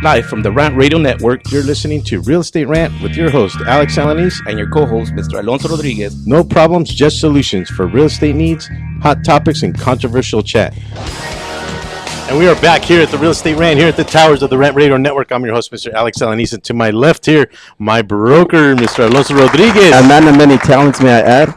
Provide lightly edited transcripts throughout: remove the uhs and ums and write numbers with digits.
Live from the Rant Radio Network, you're listening to Real Estate Rant with your host, Alex Alanis, and your co-host, Mr. Alonso Rodriguez. No problems, just solutions for real estate needs, hot topics, and controversial chat. And we are back here at the Real Estate Rant, here at the towers of the Rant Radio Network. I'm your host, Mr. Alex Alanis, and to my left here, my broker, Mr. Alonso Rodriguez. A man of many talents, may I add?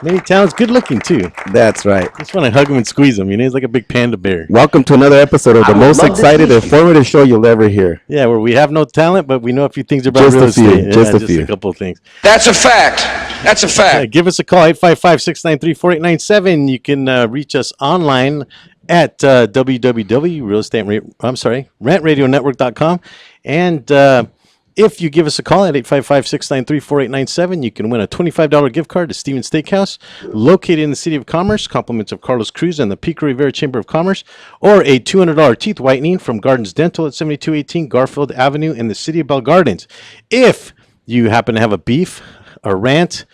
Many talents, good looking too. That's right. Just want to hug him and squeeze him. You know, he's like a big panda bear. Welcome to another episode of the most excited, informative show you'll ever hear. Yeah, where we have no talent, but we know a few things about real estate. Just a couple of things. That's a fact. That's a fact. Yeah, give us a call, 855-693-4897. You can reach us online at www.rantradionetwork.com. And if you give us a call at 855-693-4897, you can win a $25 gift card to Stevens Steakhouse, located in the City of Commerce, compliments of Carlos Cruz and the Pico Rivera Chamber of Commerce, or a $200 teeth whitening from Gardens Dental at 7218 Garfield Avenue in the City of Bell Gardens. If you happen to have a beef, a rant,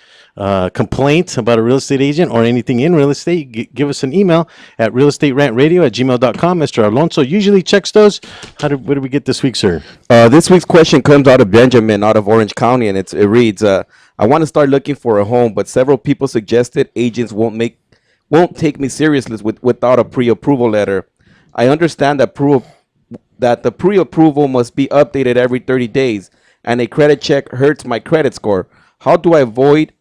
complaint about a real estate agent or anything in real estate, give us an email at realestaterantradio@gmail.com. Mr. Alonso usually checks those. What did we get this week, sir? This week's question comes out of Benjamin, out of Orange County, and it reads, I want to start looking for a home, but several people suggested agents won't take me seriously without a pre-approval letter. I understand that the pre-approval must be updated every 30 days, and a credit check hurts my credit score. How do I avoid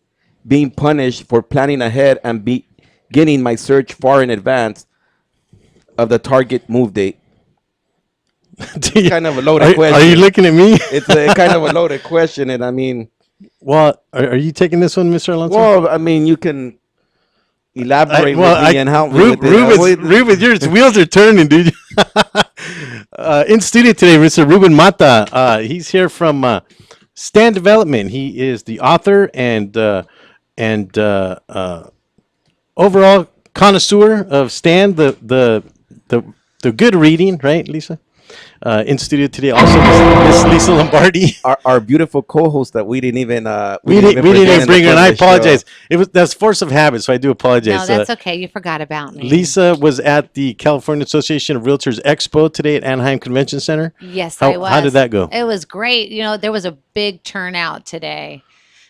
being punished for planning ahead and beginning my search far in advance of the target move date? Kind of a loaded question. Are you looking at me? It's a kind of a loaded question, and I mean, well, are you taking this one, Mr. Alonso? Well, I mean, you can elaborate with me and help me with it. Ruben, your wheels are turning, dude. In studio today, Mr. Ruben Mata. He's here from Stand Development. He is the author and overall connoisseur of Stand, the good reading, right, Lisa? In studio today, also Miss Lisa Lombardi, our beautiful co-host that we didn't even we didn't bring her, and I apologize. That's force of habit, so I do apologize. No, that's okay. You forgot about me. Lisa was at the California Association of Realtors Expo today at Anaheim Convention Center. Yes, I was. How did that go? It was great. You know, there was a big turnout today.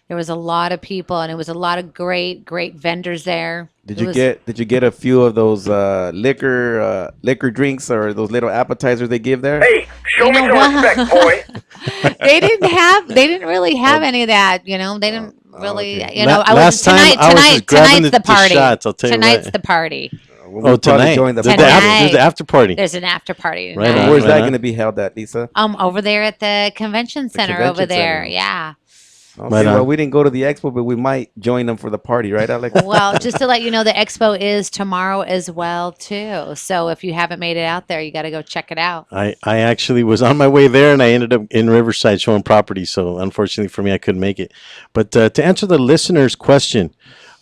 There was a lot of people, and it was a lot of great vendors there. Did you get a few of those liquor drinks or those little appetizers they give there? Hey, show me some respect, boy. They didn't really have any of that. You know, they didn't really. Okay. You know, tonight's the party. Shots, I'll tell you tonight's the party. Tonight. There's the after party. There's an after party. Right. Where's that going to be held at, Lisa? Over there at the convention center over there. Center. Yeah. Okay, well, we didn't go to the expo, but we might join them for the party, right, Alex? Well, just to let you know, the expo is tomorrow as well, too. So if you haven't made it out there, you got to go check it out. I actually was on my way there, and I ended up in Riverside showing property. So unfortunately for me, I couldn't make it. But to answer the listener's question,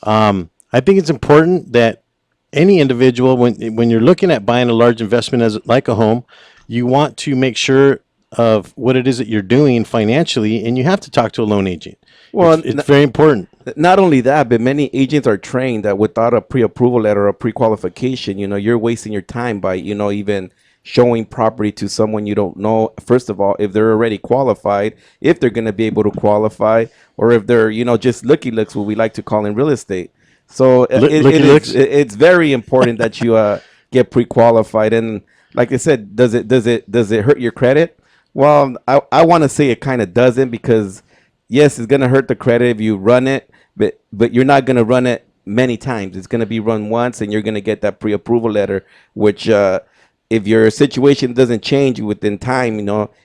I think it's important that any individual, when you're looking at buying a large investment like a home, you want to make sure of what it is that you're doing financially, and you have to talk to a loan agent. Well, it's very important. Not only that, but many agents are trained that without a pre-approval letter or pre-qualification, you're wasting your time by, even showing property to someone you don't know. First of all, if they're already qualified, if they're going to be able to qualify, or if they're, just looky looks, what we like to call in real estate. So it's very important that you get pre-qualified. And like I said, does it hurt your credit? Well, I want to say it kind of doesn't, because yes, it's going to hurt the credit if you run it, but you're not going to run it many times. It's going to be run once, and you're going to get that pre-approval letter, which if your situation doesn't change within time,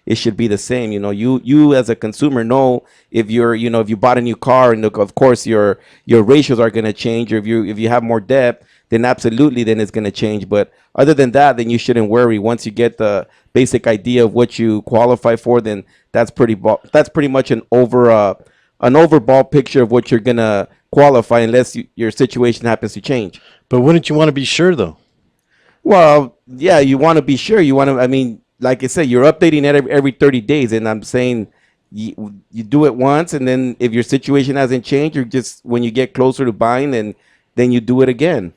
it should be the same. You as a consumer know if you bought a new car, and of course your ratios are going to change, or if you have more debt, then absolutely, then it's going to change. But other than that, then you shouldn't worry. Once you get the basic idea of what you qualify for, then that's pretty much an overall picture of what you're going to qualify, unless your situation happens to change. But wouldn't you want to be sure, though? Well, yeah, you want to be sure. Like I said, you're updating it every 30 days, and I'm saying you do it once, and then if your situation hasn't changed, you're just, when you get closer to buying, then you do it again.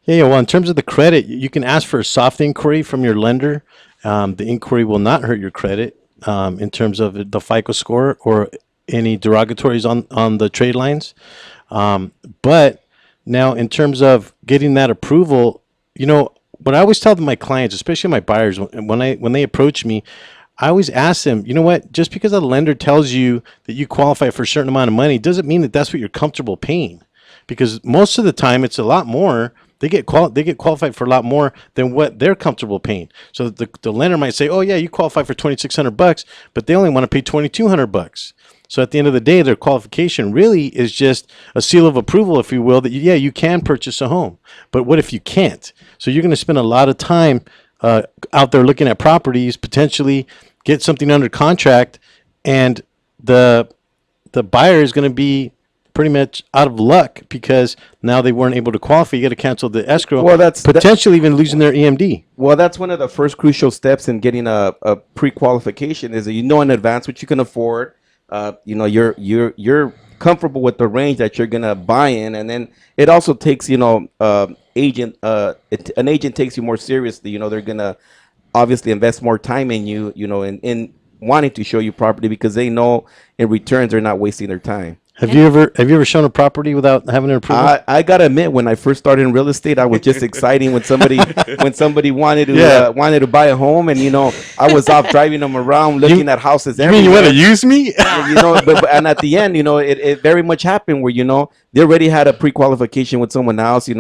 Yeah. Well, in terms of the credit, you can ask for a soft inquiry from your lender, The inquiry will not hurt your credit in terms of the FICO score or any derogatories on the trade lines. But now, in terms of getting that approval, what I always tell my clients, especially my buyers, when they approach me, I always ask them, you know what? Just because a lender tells you that you qualify for a certain amount of money doesn't mean that that's what you're comfortable paying, because most of the time it's a lot more. They get qualified for a lot more than what they're comfortable paying. So the lender might say, "Oh yeah, you qualify for $2,600, but they only want to pay $2,200." So at the end of the day, their qualification really is just a seal of approval, if you will, that you can purchase a home. But what if you can't? So you're going to spend a lot of time out there looking at properties, potentially get something under contract, and the buyer is going to be pretty much out of luck because now they weren't able to qualify. You got to cancel the escrow. Well, that's potentially even losing their EMD. Well, that's one of the first crucial steps in getting a pre-qualification, is that in advance what you can afford. You're comfortable with the range that you're gonna buy in, and then it also takes an agent takes you more seriously. They're gonna obviously invest more time in you, in wanting to show you property, because they know in return they're not wasting their time. Have you ever shown a properry without having an approval? I gotta admit, when I first started in real estate, I was just exciting when somebody wanted to buy a home, and I was off driving them around, looking at houses. You mean you want to use me? And at the end, it very much happened where they already had a pre-qualification with someone else.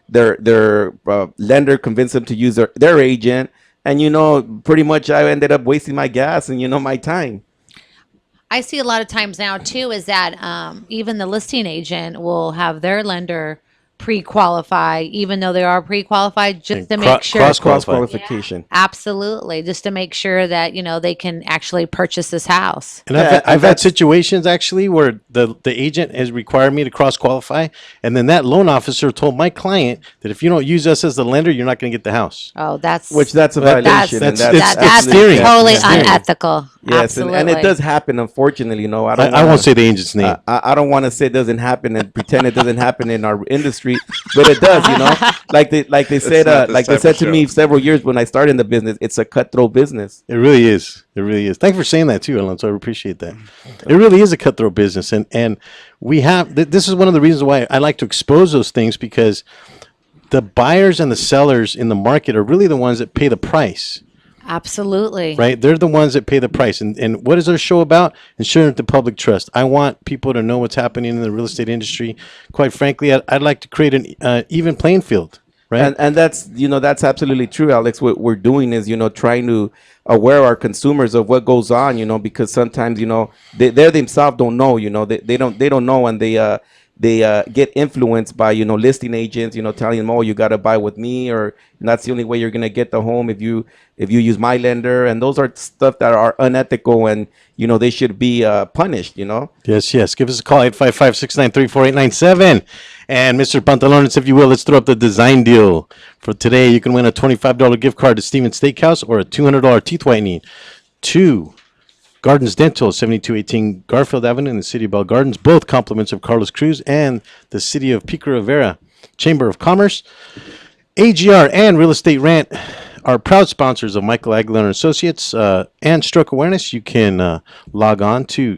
Their lender convinced them to use their agent, and pretty much I ended up wasting my gas and my time. I see a lot of times now too is that even the listing agent will have their lender pre-qualify, even though they are pre-qualified, just to make sure Cross qualification. Absolutely, just to make sure that they can actually purchase this house. And I've had situations actually where the agent has required me to cross qualify, and then that loan officer told my client that if you don't use us as the lender, you're not going to get the house. Oh, that's a violation. That's steering. totally It's steering. unethical. Yes, Absolutely. and it does happen, unfortunately. I won't say the agent's name. I don't want to say it doesn't happen and pretend it doesn't happen in our industry, but it does. Like they said to me several years when I started in the business, it's a cutthroat business. It really is. It really is. Thank you for saying that too, Alonso. I appreciate that. It really is a cutthroat business, and we have. This is one of the reasons why I like to expose those things, because the buyers and the sellers in the market are really the ones that pay the price. Absolutely. Right? They're the ones that pay the price. And what is our show about? Ensuring the public trust. I want people to know what's happening in the real estate industry. Quite frankly, I'd like to create an even playing field. Right? And that's absolutely true, Alex. What we're doing is trying to aware our consumers of what goes on, because sometimes they themselves don't know. They don't know, and they get influenced by listing agents telling them, oh, you got to buy with me, or that's the only way you're going to get the home if you use my lender. And those are stuff that are unethical, and they should be punished. Yes. Give us a call, 855-693-4897. And Mr. Pantalones, if you will, let's throw up the design deal for today. You can win a $25 gift card to Steven's Steakhouse or a $200 teeth whitening to Gardens Dental, 7218 Garfield Avenue in the city of Bell Gardens. Both compliments of Carlos Cruz and the city of Pico Rivera Chamber of Commerce. AGR and Real Estate Rant are proud sponsors of Michael Aguilar and Associates and Stroke Awareness. You can log on to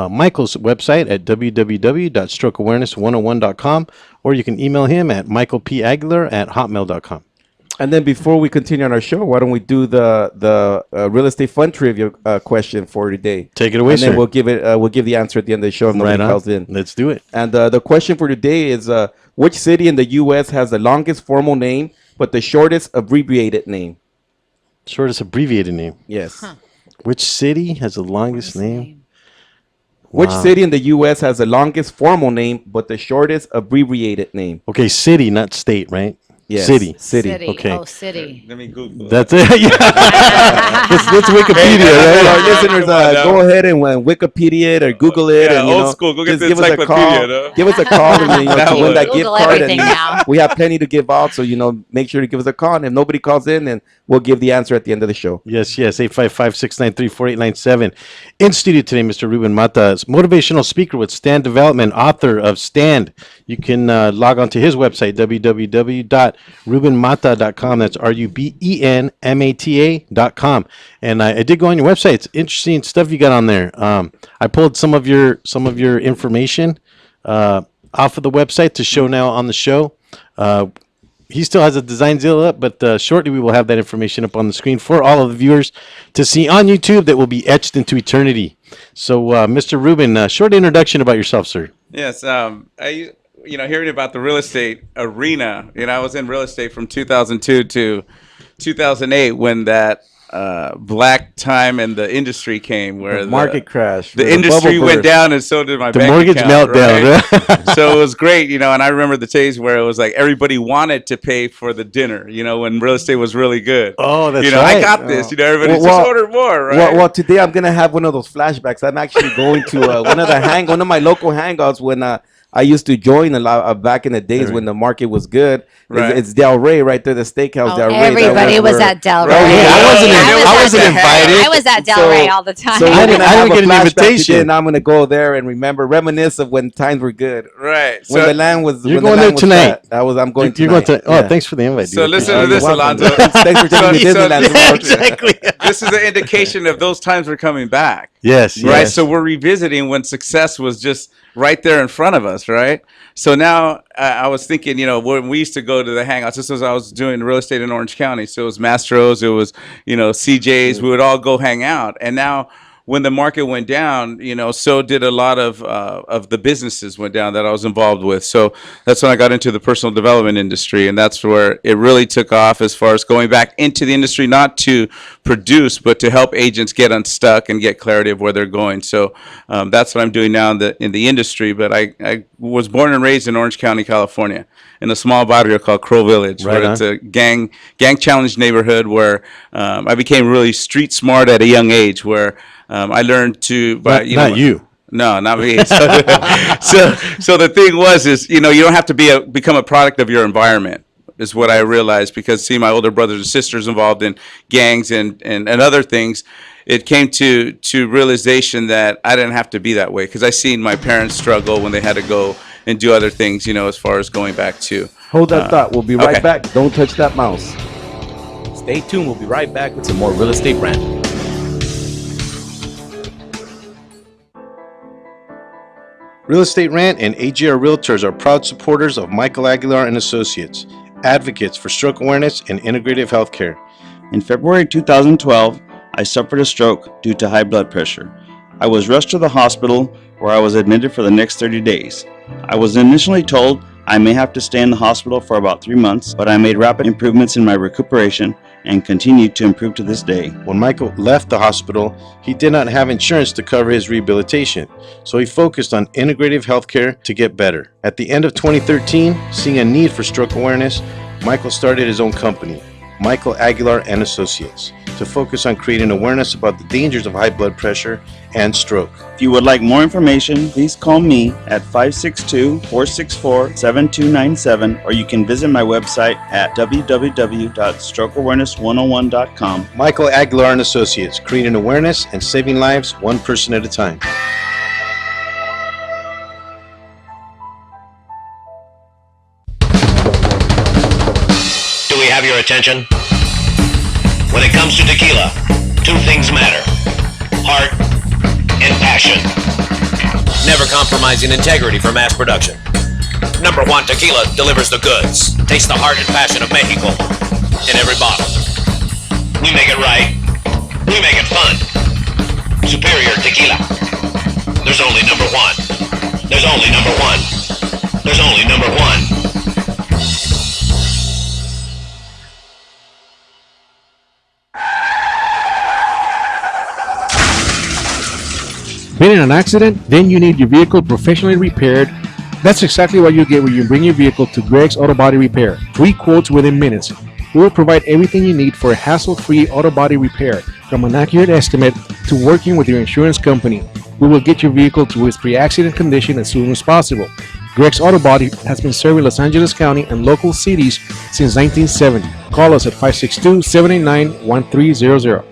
Michael's website at www.strokeawareness101.com, or you can email him at michaelpaguilar@hotmail.com. And then before we continue on our show, why don't we do the real estate fund trivia question for today? Take it away, and sir. then we'll give the answer at the end of the show if nobody calls in. Let's do it. And the question for today is, which city in the U.S. has the longest formal name but the shortest abbreviated name? Shortest abbreviated name. Yes. Which city has the longest name? Which city in the U.S. has the longest formal name but the shortest abbreviated name? Okay, city, not state, right? Yes. City. Okay. Oh, city. Let me Google. That's it. Yeah. It's Wikipedia, Hey, right? our listeners, go ahead and Wikipedia it or Google it. Yeah, and, old school. Go get just the give us a encyclopedia, call. though. Give us a call and That to win one. that gift Google card. everything And now. we have plenty to give out, so make sure to give us a call. And if nobody calls in, then we'll give the answer at the end of the show. Yes, 855-693-4897. In studio today, Mr. Ruben Mata, is motivational speaker with Stand Development, author of Stand. You can log on to his website, www.rubenmata.com. That's RUBENMATA.com. And I did go on your website. It's interesting stuff you got on there. I pulled some of your information off of the website to show now on the show. He still has a design deal up, but shortly we will have that information up on the screen for all of the viewers to see on YouTube that will be etched into eternity. So, Mr. Ruben, short introduction about yourself, sir. Yes, hearing about the real estate arena, I was in real estate from 2002 to 2008 when that black time in the industry came, where The market crash. the the industry bubble went burst. down, and so did my The bank mortgage account, meltdown. right? So it was great, and I remember the days where it was like everybody wanted to pay for the dinner, when real estate was really good. Oh, that's I right. got this. Everybody Well, just ordered more, right? Well, today I'm gonna have one of those flashbacks. I'm actually going to one of my local hangouts when I used to join a lot back in the days when the market was good. Right. It's Del Rey right there, the steakhouse Del Rey. Everybody was at Del Rey. yeah, I wasn't invited. I was at Del Rey all the time. So I we're didn't gonna have get a an flashback invitation. today, and I'm gonna go there and reminisce of when times were good. Right. When the land was. You're when the going land there was tonight. fat. I'm going You're tonight. going to. Oh, Yeah. thanks for the invite. So dude. listen Oh, to this, you're welcome. Alonzo. Thanks for taking me to Disneyland. Yeah, exactly. This is an indication of those times were coming back. Yes, Right. yes. So we're revisiting when success was just right there in front of us. Right. So now I was thinking, when we used to go to the hangouts, this was, I was doing real estate in Orange County. So it was Mastro's, it was, CJ's, we would all go hang out. And now when the market went down, so did a lot of the businesses went down that I was involved with. So that's when I got into the personal development industry, and that's where it really took off as far as going back into the industry, not to produce, but to help agents get unstuck and get clarity of where they're going. So that's what I'm doing now in the industry. But I was born and raised in Orange County, California, in a small barrio called Crow Village, Right where on. it's a gang challenged neighborhood where I became really street smart at a young age, where I learned to, Not you. No, not me. So the thing is, you don't have to become a product of your environment, is what I realized, because see my older brothers and sisters involved in gangs and other things. It came to realization that I didn't have to be that way, because I seen my parents struggle when they had to go and do other things, as far as going back to. Hold that thought. We'll be right okay. back. Don't touch that mouse. Stay tuned. We'll be right back with some more real estate rant. Real Estate Rant and AGR Realtors are proud supporters of Michael Aguilar and Associates, advocates for stroke awareness and integrative healthcare. In February 2012, I suffered a stroke due to high blood pressure. I was rushed to the hospital where I was admitted for the next 30 days. I was initially told I may have to stay in the hospital for about 3 months, but I made rapid improvements in my recuperation and continued to improve to this day. When Michael left the hospital, he did not have insurance to cover his rehabilitation, so he focused on integrative healthcare to get better. At the end of 2013, seeing a need for stroke awareness, Michael started his own company, Michael Aguilar and Associates, to focus on creating awareness about the dangers of high blood pressure and stroke. If you would like more information, please call me at 562-464-7297, or you can visit my website at www.strokeawareness101.com. Michael Aguilar and Associates, creating awareness and saving lives one person at a time. Do we have your attention? When it comes to tequila, two things matter: heart and passion. Never compromising integrity for mass production. Number one Tequila delivers the goods. Taste the heart and passion of Mexico in every bottle. We make it right. We make it fun. Superior Tequila. There's only number one. There's only number one. There's only number one. Been in an accident? Then you need your vehicle professionally repaired. That's exactly what you get when you bring your vehicle to Greg's Auto Body Repair. Free quotes within minutes. We will provide everything you need for a hassle-free auto body repair, from an accurate estimate to working with your insurance company. We will get your vehicle to its pre-accident condition as soon as possible. Greg's Auto Body has been serving Los Angeles County and local cities since 1970. Call us at 562-789-1300.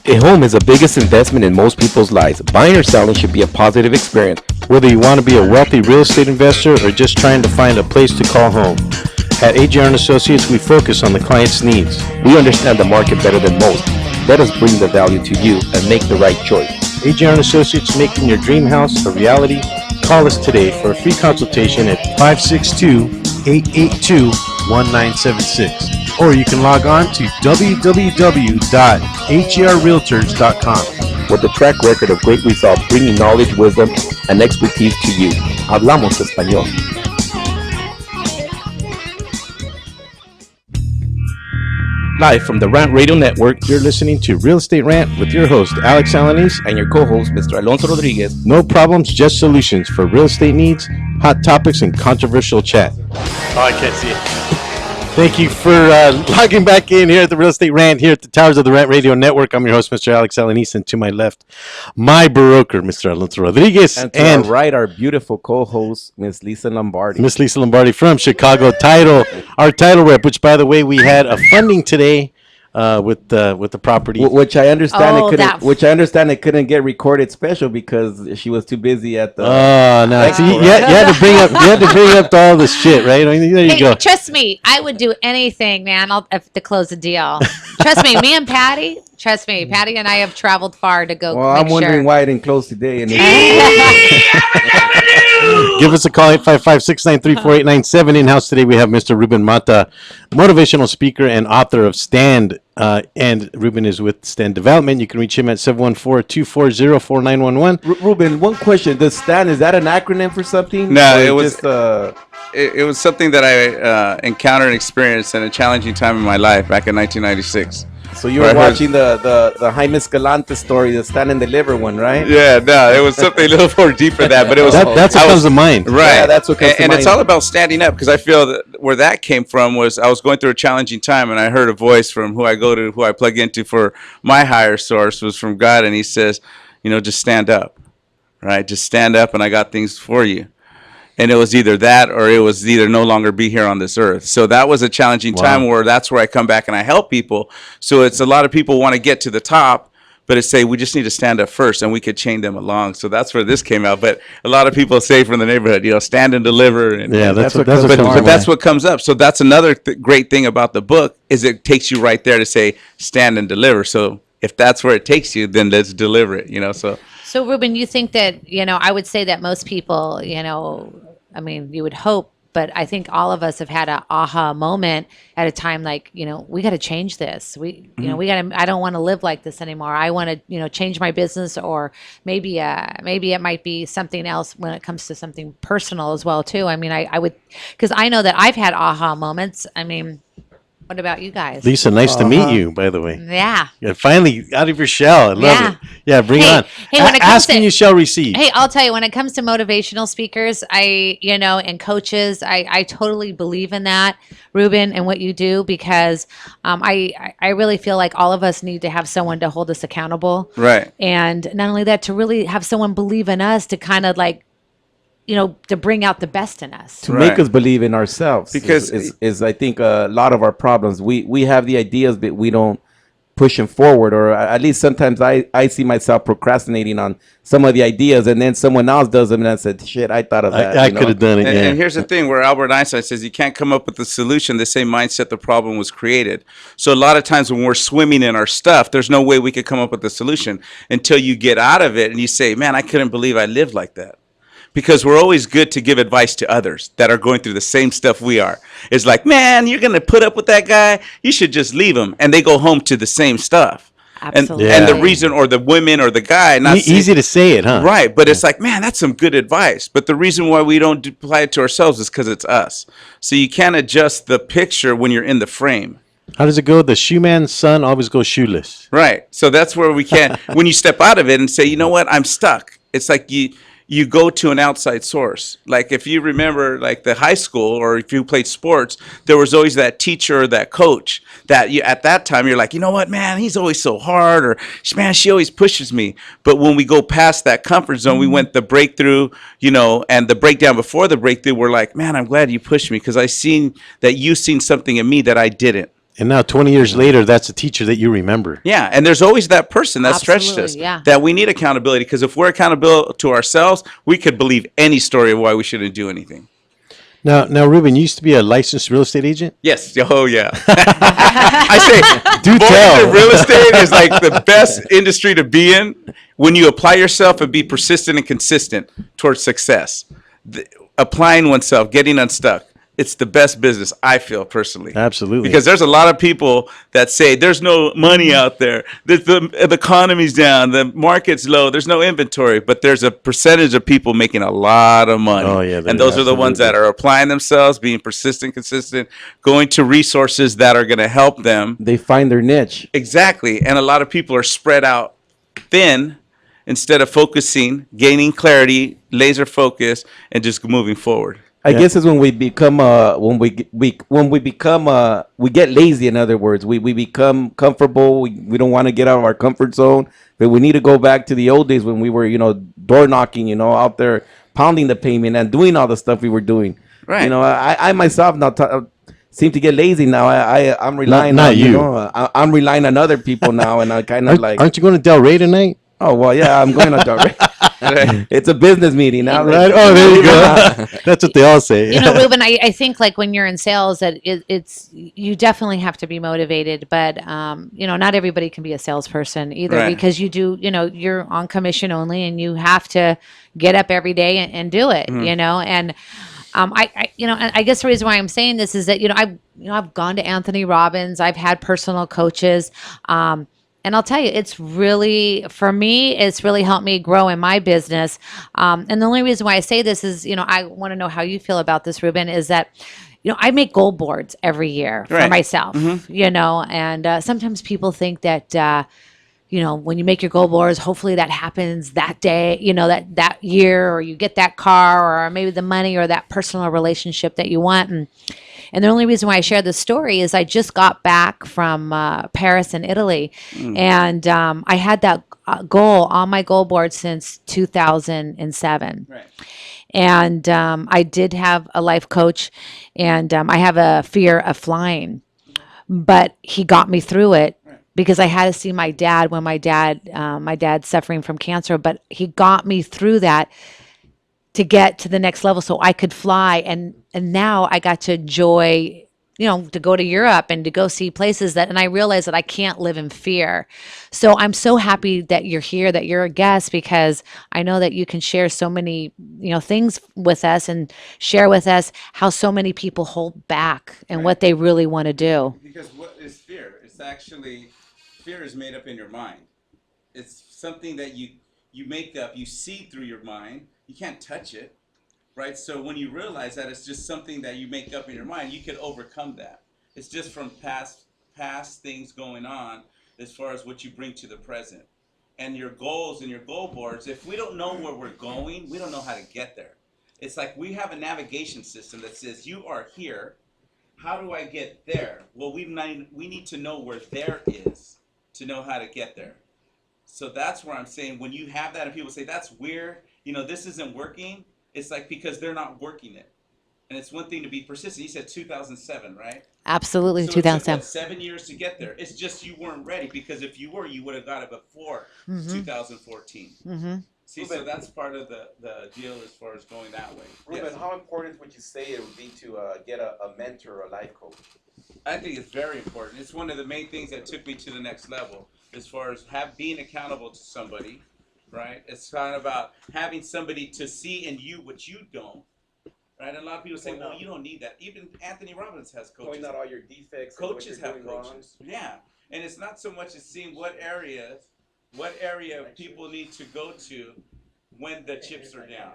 A home is the biggest investment in most people's lives. Buying or selling should be a positive experience. Whether you want to be a wealthy real estate investor or just trying to find a place to call home, at AJR and Associates, we focus on the client's needs. We understand the market better than most. Let us bring the value to you and make the right choice. AJR and Associates, making your dream house a reality. Call us today for a free consultation at 562-882-1976. Or you can log on to www.hrrealtors.com. With a track record of great results, bringing knowledge, wisdom, and expertise to you. Hablamos español. Live from the Rant Radio Network, You're listening to Real Estate Rant with your host, Alex Alanis. and your co-host, Mr. Alonso Rodriguez. No problems, just solutions for real estate needs, hot topics, and controversial chat. Oh, I can't see it. Thank you for logging back in here at the Real Estate Rant here at the Towers of the Rant Radio Network. I'm your host, Mr. Alex Alanis, and to my left, my broker, Mr. Alonso Rodriguez, And to our right, our beautiful co-host, Miss Lisa Lombardi. Miss Lisa Lombardi from Chicago Title, our title rep, which, by the way, we had a funding today with the property. Which I understand Oh, it couldn't. that- Which I understand it couldn't get recorded special because she was too busy at the. Oh, no. See, you had to bring up all this shit, right? I mean, there you Hey, go. trust me, I would do anything, man. I'll have to close a deal. Trust me, me and Patty. Trust me, Patty and I have traveled far to go. Well, make I'm wondering sure. why it didn't close today. And Give us a call, 855-693-4897. In-house today, we have Mr. Ruben Mata, motivational speaker and author of Stand. And Ruben is with Stand Development. You can reach him at 714-240-4911. Ruben, one question: Does STAN, is that an acronym for something? No, Or it was- just. It was something that I encountered and experienced in a challenging time in my life back in 1996. So you Where were I heard- watching the Jaime Escalante story, the Stand and Deliver one, right? Yeah, no, it was something a little more deep than that, but it was That's what I comes was- to mind. Right. Yeah, that's what comes to and it's mind. all about standing up because I feel that where that came from was I was going through a challenging time and I heard a voice from who I plug into for my higher source was from God, and he says, just stand up, right? Just stand up and I got things for you. And it was either that or it was either no longer be here on this earth. So that was a challenging time where that's where I come back and I help people. So it's a lot of people want to get to the top, but it's say we just need to stand up first and we could chain them along. So that's where this came out. But a lot of people say from the neighborhood, stand and deliver. And, Yeah, that's what but, comes to but that's mind. what comes up. So that's another great thing about the book is it takes you right there to say stand and deliver. So if that's where it takes you, then let's deliver it, so. So, Ruben, you think that, I would say that most people, I mean, you would hope, but I think all of us have had an aha moment at a time like, we got to change this. We I don't want to live like this anymore. I want to, change my business, or maybe it might be something else when it comes to something personal as well, too. I mean, I would, because I know that I've had aha moments. I mean, what about you guys? Lisa, nice to meet you, by the way. Yeah. You're finally out of your shell. I love Yeah. it. Yeah, bring it Hey, on. hey, when it comes Asking to- you shall receive. Hey, I'll tell you, when it comes to motivational speakers, and coaches, I totally believe in that, Ruben, and what you do, because I really feel like all of us need to have someone to hold us accountable. Right. And not only that, to really have someone believe in us, to kind of to bring out the best in us. To Right. make us believe in ourselves, Because- is I think a lot of our problems. We have the ideas, but we don't push them forward, or at least sometimes I see myself procrastinating on some of the ideas, and then someone else does them, and I said, "Shit, I thought of that." I could have done it. And, Yeah. and here's the thing where Albert Einstein says you can't come up with the solution the same mindset the problem was created. So a lot of times when we're swimming in our stuff, there's no way we could come up with a solution until you get out of it and you say, man, I couldn't believe I lived like that. Because we're always good to give advice to others that are going through the same stuff we are. It's like, man, you're going to put up with that guy? You should just leave him. And they go home to the same stuff. Absolutely. And the Yeah. reason, or the women or the guy, not Easy to say it, huh? right, but it's like, man, that's some good advice. But the reason why we don't apply it to ourselves is because it's us. So you can't adjust the picture when you're in the frame. How does it go? The shoe man's son always goes shoeless. Right. So that's where we can't, when you step out of it and say, you know what, I'm stuck. It's like you go to an outside source. Like if you remember, like the high school, or if you played sports, there was always that teacher or that coach that you at that time you're like, you know what, man, he's always so hard, or man, she always pushes me. But when we go past that comfort zone, we went the breakthrough, and the breakdown before the breakthrough. We're like, man, I'm glad you pushed me because I seen that you seen something in me that I didn't. And now, 20 years later, that's a teacher that you remember. Yeah, and there's always that person that stretched us. Absolutely, yeah. That we need accountability, because if we're accountable to ourselves, we could believe any story of why we shouldn't do anything. Now, Ruben, you used to be a licensed real estate agent? Yes. Oh, yeah. I say, Do boy, tell. real estate is like the best industry to be in when you apply yourself and be persistent and consistent towards success. Applying oneself, getting unstuck. It's the best business, I feel personally. Absolutely. Because there's a lot of people that say there's no money out there, the economy's down, the market's low, there's no inventory, but there's a percentage of people making a lot of money. Oh, yeah, And those are the ones that are applying themselves, being persistent, consistent, going to resources that are going to help them. They find their niche. Exactly. And a lot of people are spread out thin instead of focusing, gaining clarity, laser focus, and just moving forward. I guess is when we become we get lazy. In other words, we become comfortable. We don't want to get out of our comfort zone. But we need to go back to the old days when we were door knocking, out there pounding the pavement and doing all the stuff we were doing. Right. I myself now seem to get lazy now. I'm relying Not on you. I'm relying on other people now, and I kind of like. Aren't you going to Del Rey tonight? Oh well, yeah, I'm going to Del Rey. It's a business meeting now. Right. Oh, there you go. That's what they all say. Ruben, I think like when you're in sales, that it's you definitely have to be motivated, but not everybody can be a salesperson either, Right. because you do, you're on commission only, and you have to get up every day and do it, and. I guess the reason why I'm saying this is that I've gone to Anthony Robbins, I've had personal coaches, and I'll tell you, it's really, for me, it's really helped me grow in my business. And the only reason why I say this is, I want to know how you feel about this, Ruben, is that, I make goal boards every year for Right. myself, and sometimes people think that, when you make your goal boards, hopefully that happens that day, that year, or you get that car, or maybe the money, or that personal relationship that you want. And the only reason why I share this story is I just got back from Paris in Italy, and I had that goal on my goal board since 2007. Right. And I did have a life coach, and I have a fear of flying, but he got me through it. Because I had to see my dad when my dad's suffering from cancer, but he got me through that to get to the next level so I could fly. And now I got to enjoy, to go to Europe and to go see places and I realized that I can't live in fear. So I'm so happy that you're here, that you're a guest, because I know that you can share so many, things with us and share with us how so many people hold back and what they really want to do. Because what is fear? It's actually, fear is made up in your mind. It's something that you make up, you see through your mind. You can't touch it, right? So when you realize that it's just something that you make up in your mind, you can overcome that. It's just from past things going on as far as what you bring to the present. And your goals and your goal boards, if we don't know where we're going, we don't know how to get there. It's like we have a navigation system that says, you are here. How do I get there? Well, we need to know where there is to know how to get there. So that's where I'm saying, when you have that and people say, that's weird, this isn't working, it's like because they're not working it. And it's one thing to be persistent. You said 2007, right? Absolutely, So 2007. it took, 7 years to get there. It's just you weren't ready, because if you were, you would have got it before 2014. Mm-hmm. See, so that's part of the deal as far as going that way. Ruben, Yes. how important would you say it would be to get a mentor or a life coach? I think it's very important. It's one of the main things that took me to the next level as far as being accountable to somebody, right? It's kind of about having somebody to see in you what you don't, right? And a lot of people say, well, you don't need that. Even Anthony Robbins has coaches. Pointing out all your defects. Coaches have coaches. Yeah. And it's not so much as seeing what area people need to go to when the chips are down.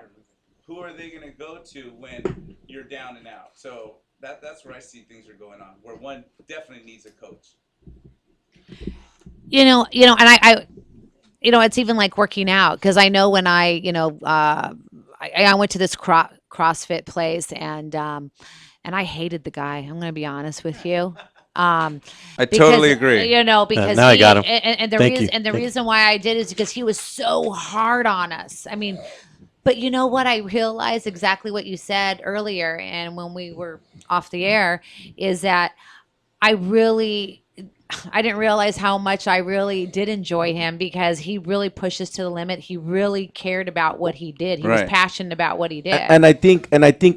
Who are they going to go to when you're down and out? So that's where I see things are going on, where one definitely needs a coach. And it's even like working out, because I know when I went to this CrossFit place, and I hated the guy. I'm going to be honest with you. I Because totally agree. because now I got him. and the Thank reason you. and the Thank you. reason why I did is because he was so hard on us. I mean, but you know what? I realized exactly what you said earlier, and when we were off the air, is that I didn't realize how much I really did enjoy him, because he really pushed us to the limit. He really cared about what he did. He was Right. passionate about what he did. And I think,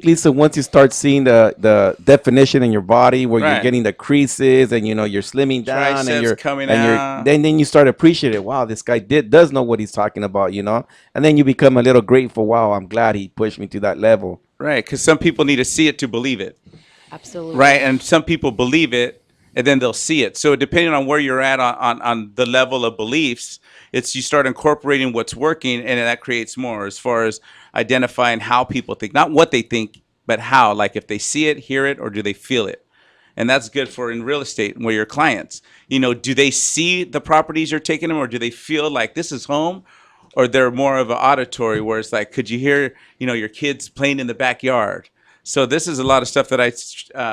Lisa, once you start seeing the definition in your body, where you're Right. getting the creases, and you're slimming down, and Triceps you're coming and out. then you start appreciating, wow, this guy does know what he's talking about, and then you become a little grateful. Wow, I'm glad he pushed me to that level. Right, because some people need to see it to believe it. Absolutely. Right, and some people believe it and then they'll see it. So depending on where you're at on the level of beliefs, it's you start incorporating what's working, and that creates more as far as identifying how people think, not what they think, but how. Like if they see it, hear it, or do they feel it? And that's good for in real estate where your clients, do they see the properties you're taking them, or do they feel like this is home? Or they're more of an auditory where it's like, could you hear, your kids playing in the backyard? So this is a lot of stuff that I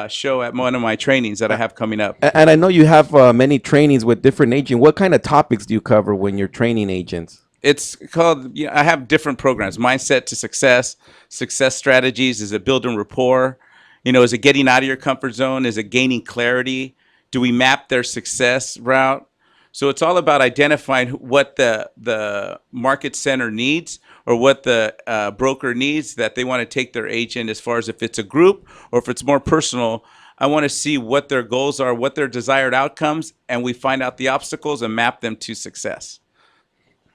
show at one of my trainings that I have coming up. And I know you have many trainings with different agents. What kind of topics do you cover when you're training agents? It's called, I have different programs. Mindset to success, success strategies. Is it building rapport? Is it getting out of your comfort zone? Is it gaining clarity? Do we map their success route? So it's all about identifying what the market center needs, or what the broker needs that they want to take their agent, as far as if it's a group or if it's more personal. I want to see what their goals are, what their desired outcomes, and we find out the obstacles and map them to success.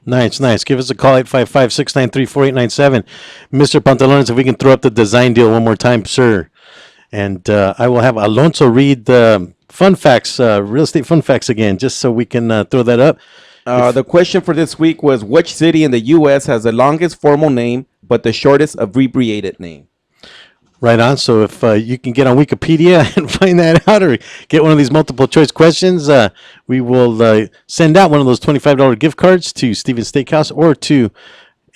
Nice. Give us a call, 855-693-4897. Mr. Pantalones, if we can throw up the design deal one more time, sir. And I will have Alonso read the fun facts, real estate fun facts again, just so we can throw that up. The question for this week was, which city in the U.S. has the longest formal name but the shortest abbreviated name? Right on. So if you can get on Wikipedia and find that out, or get one of these multiple choice questions, we will send out one of those $25 gift cards to Steven's Steakhouse, or to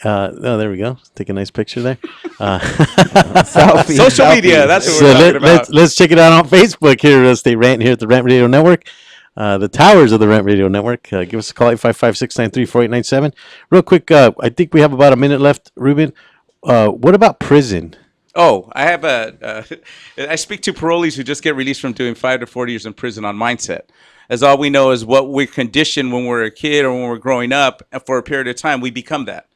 there we go. Take a nice picture there. Selfie. Social media, that's what we're talking about. Let's check it out on Facebook here, Real Estate Rant, here at the Rant Radio Network. The towers of the Rant Radio Network. Give us a call, 855-693-4897. Real quick, I think we have about a minute left, Ruben. What about prison? Oh, I have I speak to parolees who just get released from doing 5 to 40 years in prison on mindset. As all we know is what we're conditioned when we're a kid or when we're growing up, and for a period of time, we become that.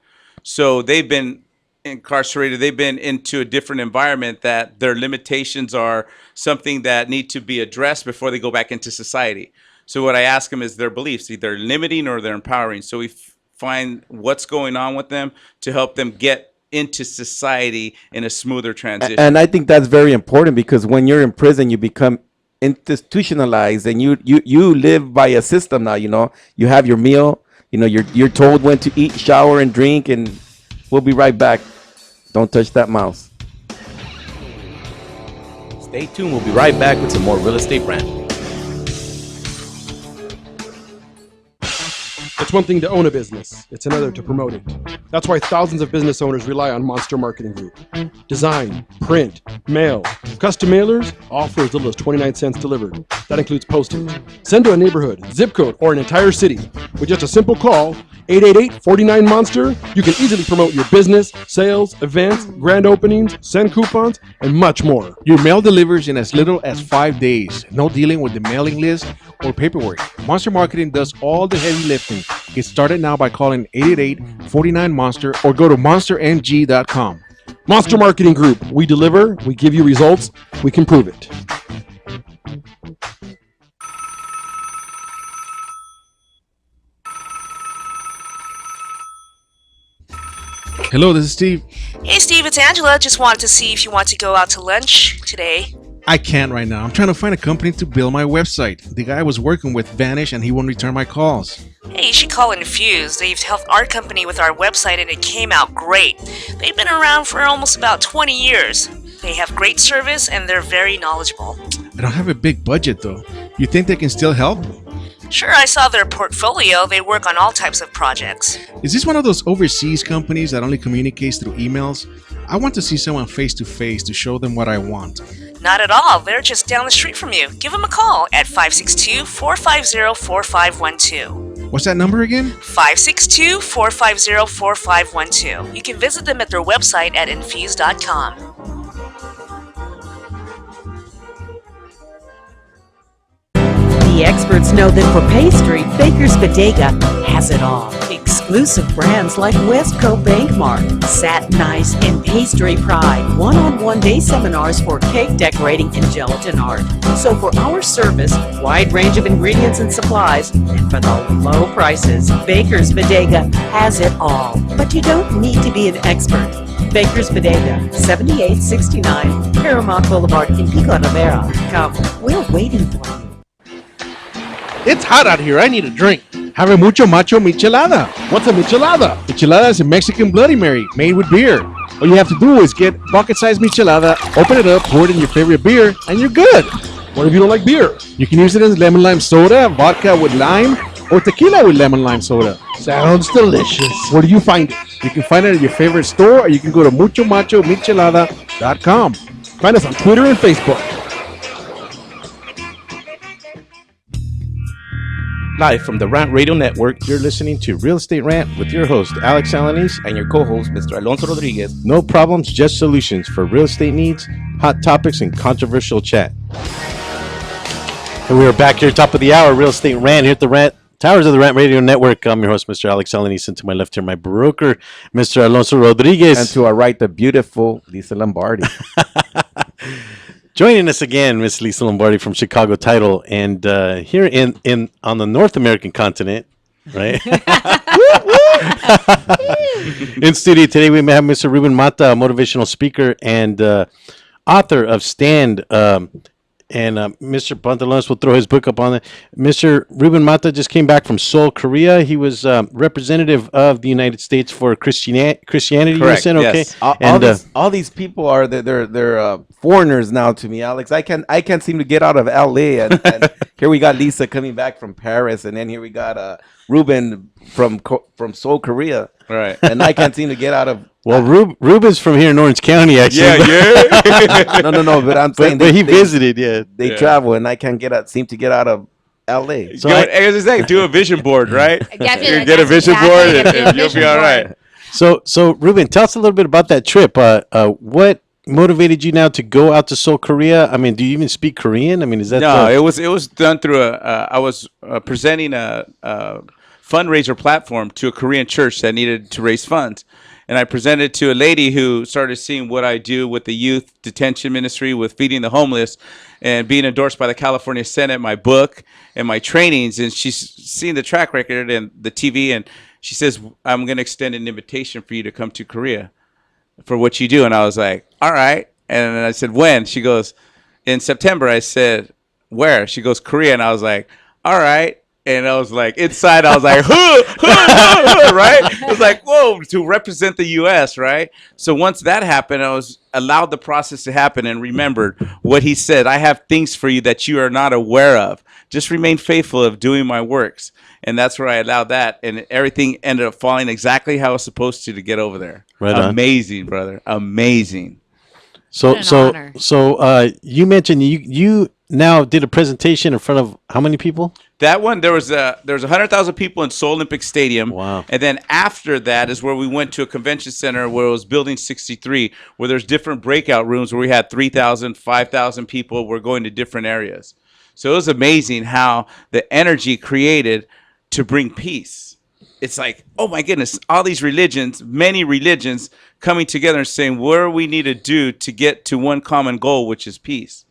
So they've been incarcerated. They've been into a different environment that their limitations are something that need to be addressed before they go back into society. So what I ask them is their beliefs, either limiting or they're empowering. So we find what's going on with them to help them get into society in a smoother transition. And I think that's very important, because when you're in prison, you become institutionalized, and you live by a system now. You have your meal. You're told when to eat, shower, and drink. And we'll be right back. Don't touch that mouse. Stay tuned. We'll be right back with some more Real Estate Rant. It's one thing to own a business. It's another to promote it. That's why thousands of business owners rely on Monster Marketing Group. Design, print, mail, custom mailers, all for as little as 29 cents delivered. That includes postage. Send to a neighborhood, zip code, or an entire city. With just a simple call, 888-49-MONSTER, you can easily promote your business, sales, events, grand openings, send coupons, and much more. Your mail delivers in as little as 5 days. No dealing with the mailing list or paperwork. Monster Marketing does all the heavy lifting. Get started now by calling 888-49-MONSTER or go to monsterng.com. Monster Marketing Group. We deliver, we give you results, we can prove it. Hello, this is Steve. Hey Steve, it's Angela. Just wanted to see if you want to go out to lunch today. I can't right now. I'm trying to find a company to build my website. The guy I was working with vanished and he won't return my calls. Hey, you should call Infuse. They've helped our company with our website and it came out great. They've been around for almost about 20 years. They have great service and they're very knowledgeable. I don't have a big budget though. You think they can still help? Sure, I saw their portfolio. They work on all types of projects. Is this one of those overseas companies that only communicates through emails? I want to see someone face to face to show them what I want. Not at all. They're just down the street from you. Give them a call at 562-450-4512. What's that number again? 562-450-4512. You can visit them at their website at infuse.com. The experts know that for pastry, Baker's Bodega has it all. Exclusive brands like Westco Bankmart, Satin Ice, and Pastry Pride. One-on-one day seminars for cake decorating and gelatin art. So for our service, wide range of ingredients and supplies, and for the low prices, Baker's Bodega has it all. But you don't need to be an expert. Baker's Bodega, 7869 Paramount Boulevard in Pico Rivera. Come, we're waiting for you. It's hot out here. I need a drink. Have a mucho macho michelada. What's a michelada? Michelada is a Mexican Bloody Mary made with beer. All you have to do is get bucket-sized michelada, open it up, pour it in your favorite beer, and you're good. What if you don't like beer? You can use it as lemon lime soda, vodka with lime, or tequila with lemon lime soda. Sounds delicious. Where do you find it? You can find it at your favorite store, or you can go to muchomachomichelada.com. Find us on Twitter and Facebook. Live from the Rant Radio Network, You're listening to Real Estate Rant with your host, Alex Alanis. and your co-host, Mr. Alonso Rodriguez. No problems, just solutions for real estate needs, hot topics, and controversial chat. And we are back here, top of the hour, Real Estate Rant, here at the Rant Towers of the Rant Radio Network. I'm your host, Mr. Alex Alanis, and to my left here, my broker, Mr. Alonso Rodriguez. And to our right, the beautiful Lisa Lombardi. Joining us again, Miss Lisa Lombardi from Chicago Title, and here in on the North American continent, right? In studio today, we may have Mr. Ruben Mata, a motivational speaker and author of Stand. And Mr. Pantalones will throw his book up on it. Mr. Ruben Mata just came back from Seoul, Korea. He was representative of the United States for Christianity. Correct, You okay? yes. All these people are they're foreigners now to me, Alex. I can't seem to get out of LA, and here we got Lisa coming back from Paris, and then here we got Ruben from Seoul, Korea. Right. And I can't seem to get out of. Well, Ruben's from here in Orange County, actually. Yeah. No, but I'm saying But he visited, yeah. They travel, and I can't seem to get out of LA. So as I say, do a vision board, right? Yeah, You get a vision board, and you'll be all right. So Ruben, tell us a little bit about that trip. What motivated you now to go out to Seoul, Korea? I mean, do you even speak Korean? I mean, is that No, it was done through I was presenting a fundraiser platform to a Korean church that needed to raise funds. And I presented to a lady who started seeing what I do with the youth detention ministry, with feeding the homeless, and being endorsed by the California Senate, my book and my trainings. And she's seen the track record and the TV, and she says, I'm going to extend an invitation for you to come to Korea for what you do. And I was like, all right. And I said, when? She goes, in September. I said, where? She goes, Korea. And I was like, all right. And I was like, inside, I was like, right? It was like, whoa, to represent the U.S., right? So once that happened, I was allowed the process to happen and remembered what he said. I have things for you that you are not aware of. Just remain faithful of doing my works. And that's where I allowed that. And everything ended up falling exactly how it was supposed to get over there. Right on. Amazing, brother. Amazing. So What an honor. you mentioned you now did a presentation in front of how many people? That one, there was 100,000 people in Seoul Olympic Stadium. Wow. And then after that is where we went to a convention center where it was Building 63, where there's different breakout rooms where we had 3,000, 5,000 people. We're going to different areas. So it was amazing how the energy created to bring peace. It's like, oh my goodness, all these religions, many religions coming together and saying, what do we need to do to get to one common goal, which is peace.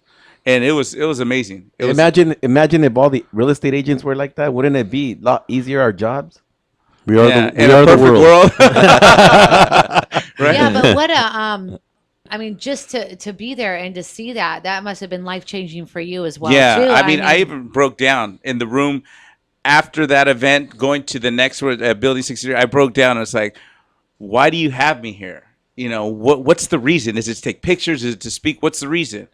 And it was amazing. Imagine if all the real estate agents were like that. Wouldn't it be a lot easier our jobs? We are in a perfect world. Right? Yeah, but what I mean, just to be there and to see that must have been life-changing for you as well. Yeah, too. I mean, I even broke down in the room after that event, going to the next one at Building 63. I broke down and it's like, why do you have me here? You know, what's the reason? Is it to take pictures? Is it to speak? What's the reason?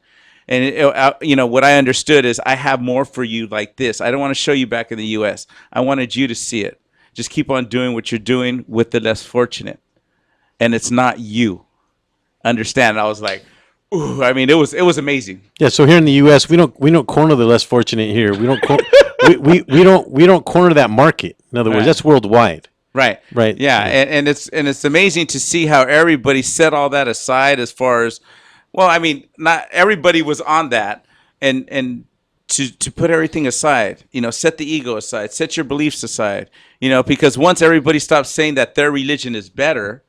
And what I understood is I have more for you like this. I don't want to show you back in the U.S. I wanted you to see it. Just keep on doing what you're doing with the less fortunate, and it's not you. Understand? I was like, ooh. I mean, it was amazing. Yeah. So here in the U.S., we don't corner the less fortunate here. We don't we don't corner that market. In other words, Right. that's worldwide. Right. Right. Yeah. And it's amazing to see how everybody set all that aside as far as, well, I mean, not everybody was on that, and to put everything aside, set the ego aside, set your beliefs aside, because once everybody stops saying that their religion is better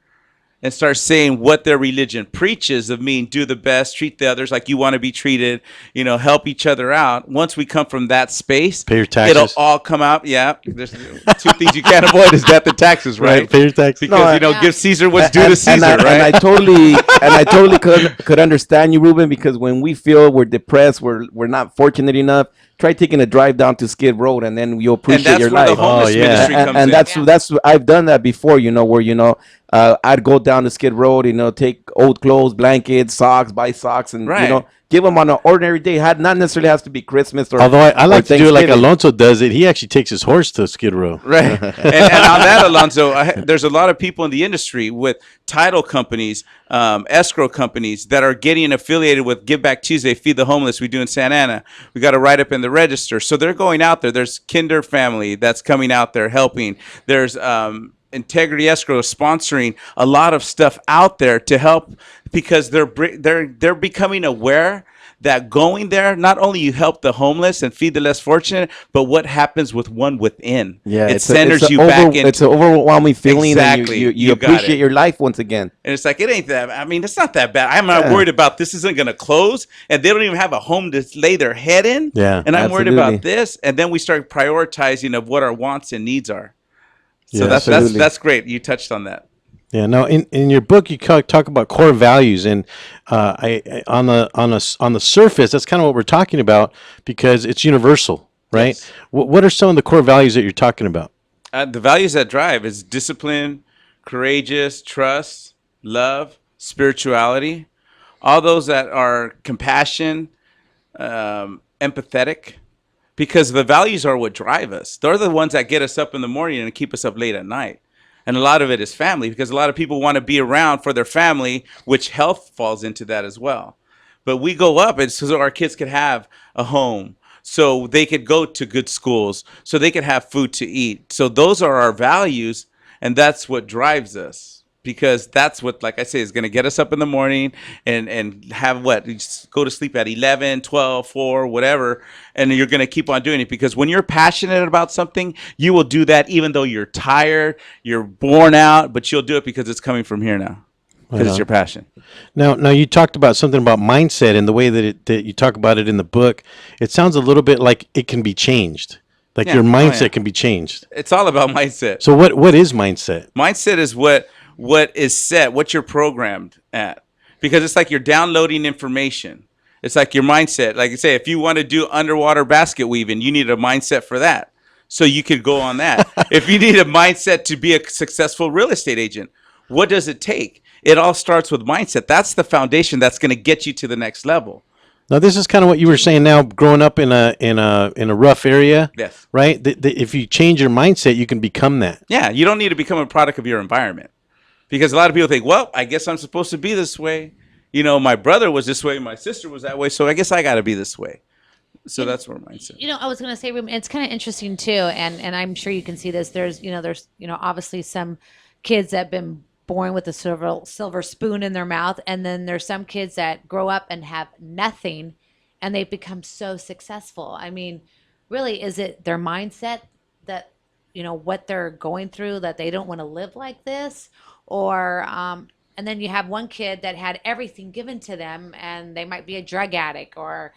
and start saying what their religion preaches of mean do the best, treat the others like you want to be treated, help each other out. Once we come from that space, Pay your taxes. it'll all come out. Yeah, there's two things you can't avoid is death and taxes, right? Pay your taxes. Because give Caesar what's due to Caesar, and right? I totally could understand you, Ruben, because when we feel we're depressed, we're not fortunate enough. Try taking a drive down to Skid Road, and then you'll appreciate your where life. the homeless ministry comes and in. that's I've done that before. Where I'd go down to Skid Road, take old clothes, blankets, socks, buy socks, and Right. give them on an ordinary day. Not necessarily has to be Christmas or. Although I like or to do it like Thanksgiving. Alonso does it. He actually takes his horse to Skid Row. Right. and on that, Alonso, there's a lot of people in the industry with title companies, escrow companies that are getting affiliated with Give Back Tuesday, Feed the Homeless we do in Santa Ana. We got to write up in the register. So they're going out there. There's Kinder Family that's coming out there helping. There's Integrity Escrow sponsoring a lot of stuff out there to help, because they're becoming aware that going there, not only you help the homeless and feed the less fortunate, but what happens with one within. Yeah, it centers you back in. It's an overwhelming feeling. Exactly. And you got appreciate it. your life once again. And it's like, it ain't that. I mean, it's not that bad. I'm not worried about this isn't going to close, and they don't even have a home to lay their head in. Yeah, and I'm worried absolutely. about this, and then we start prioritizing of what our wants and needs are. So Yeah, that's great. You touched on that. Yeah, no. In your book, you talk about core values, and on the surface, that's kind of what we're talking about because it's universal, right? Yes. What are some of the core values that you're talking about? The values that drive is discipline, courageous, trust, love, spirituality, all those that are compassion, empathetic, because the values are what drive us. They're the ones that get us up in the morning and keep us up late at night. And a lot of it is family, because a lot of people want to be around for their family, which health falls into that as well. But we go up and so our kids could have a home, so they could go to good schools, so they could have food to eat. So those are our values, and that's what drives us. Because that's what, like I say, is going to get us up in the morning and have what? You just go to sleep at 11, 12, 4, whatever, and you're going to keep on doing it. Because when you're passionate about something, you will do that even though you're tired, you're worn out, but you'll do it because it's coming from here now. Because it's your passion. Now, you talked about something about mindset and the way that you talk about it in the book. It sounds a little bit like it can be changed. Like Yeah. your Oh, mindset yeah. can be changed. It's all about mindset. So what is mindset? Mindset is what is set, what you're programmed at. Because it's like you're downloading information. It's like your mindset. Like I say, if you want to do underwater basket weaving, you need a mindset for that. So you could go on that. If you need a mindset to be a successful real estate agent, what does it take? It all starts with mindset. That's the foundation that's going to get you to the next level. Now, this is kind of what you were saying. Now, growing up in a rough area, Yes. right? If you change your mindset, you can become that. Yeah, you don't need to become a product of your environment. Because a lot of people think, well, I guess I'm supposed to be this way. My brother was this way, my sister was that way, so I guess I got to be this way. So that's where mindset. I was going to say, Ruben, it's kind of interesting too, and I'm sure you can see this. There's obviously some kids that have been born with a silver spoon in their mouth, and then there's some kids that grow up and have nothing, and they've become so successful. I mean, really, is it their mindset that what they're going through that they don't want to live like this, or and then you have one kid that had everything given to them, and they might be a drug addict, or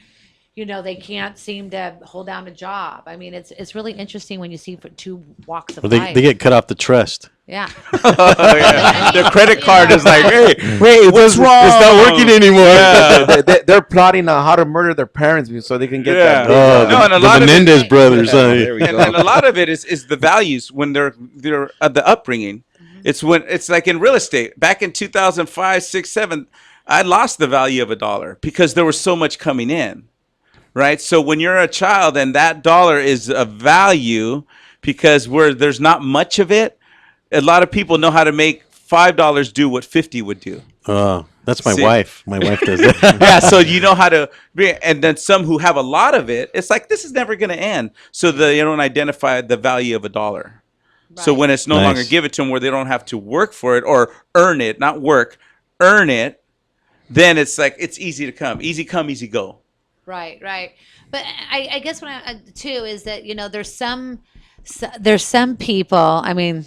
they can't seem to hold down a job. I mean, it's really interesting when you see two walks of Or life. they get cut off the trust. Yeah. Oh, yeah. Their credit card is like, hey, Wait, what's wrong? It's not working anymore. Yeah. They're plotting how to murder their parents so they can get Yeah. that. No, and a the lot of it- Menendez brothers. There we go. And a lot of it is the values when they're the upbringing. It's when it's like in real estate back in 2005, 6, 7. I lost the value of a dollar because there was so much coming in, right? So when you're a child and that dollar is a value because there's not much of it, a lot of people know how to make $5 do what 50 would do. That's my See? wife. My wife does it. Yeah, so you know how to and then some who have a lot of it, it's like this is never going to end. So they don't identify the value of a dollar. So when it's no Nice. longer given to them where they don't have to work for it or earn it, not work, earn it, then it's like it's easy to come, easy go. Right. But I guess what I too is that there's some people. I mean,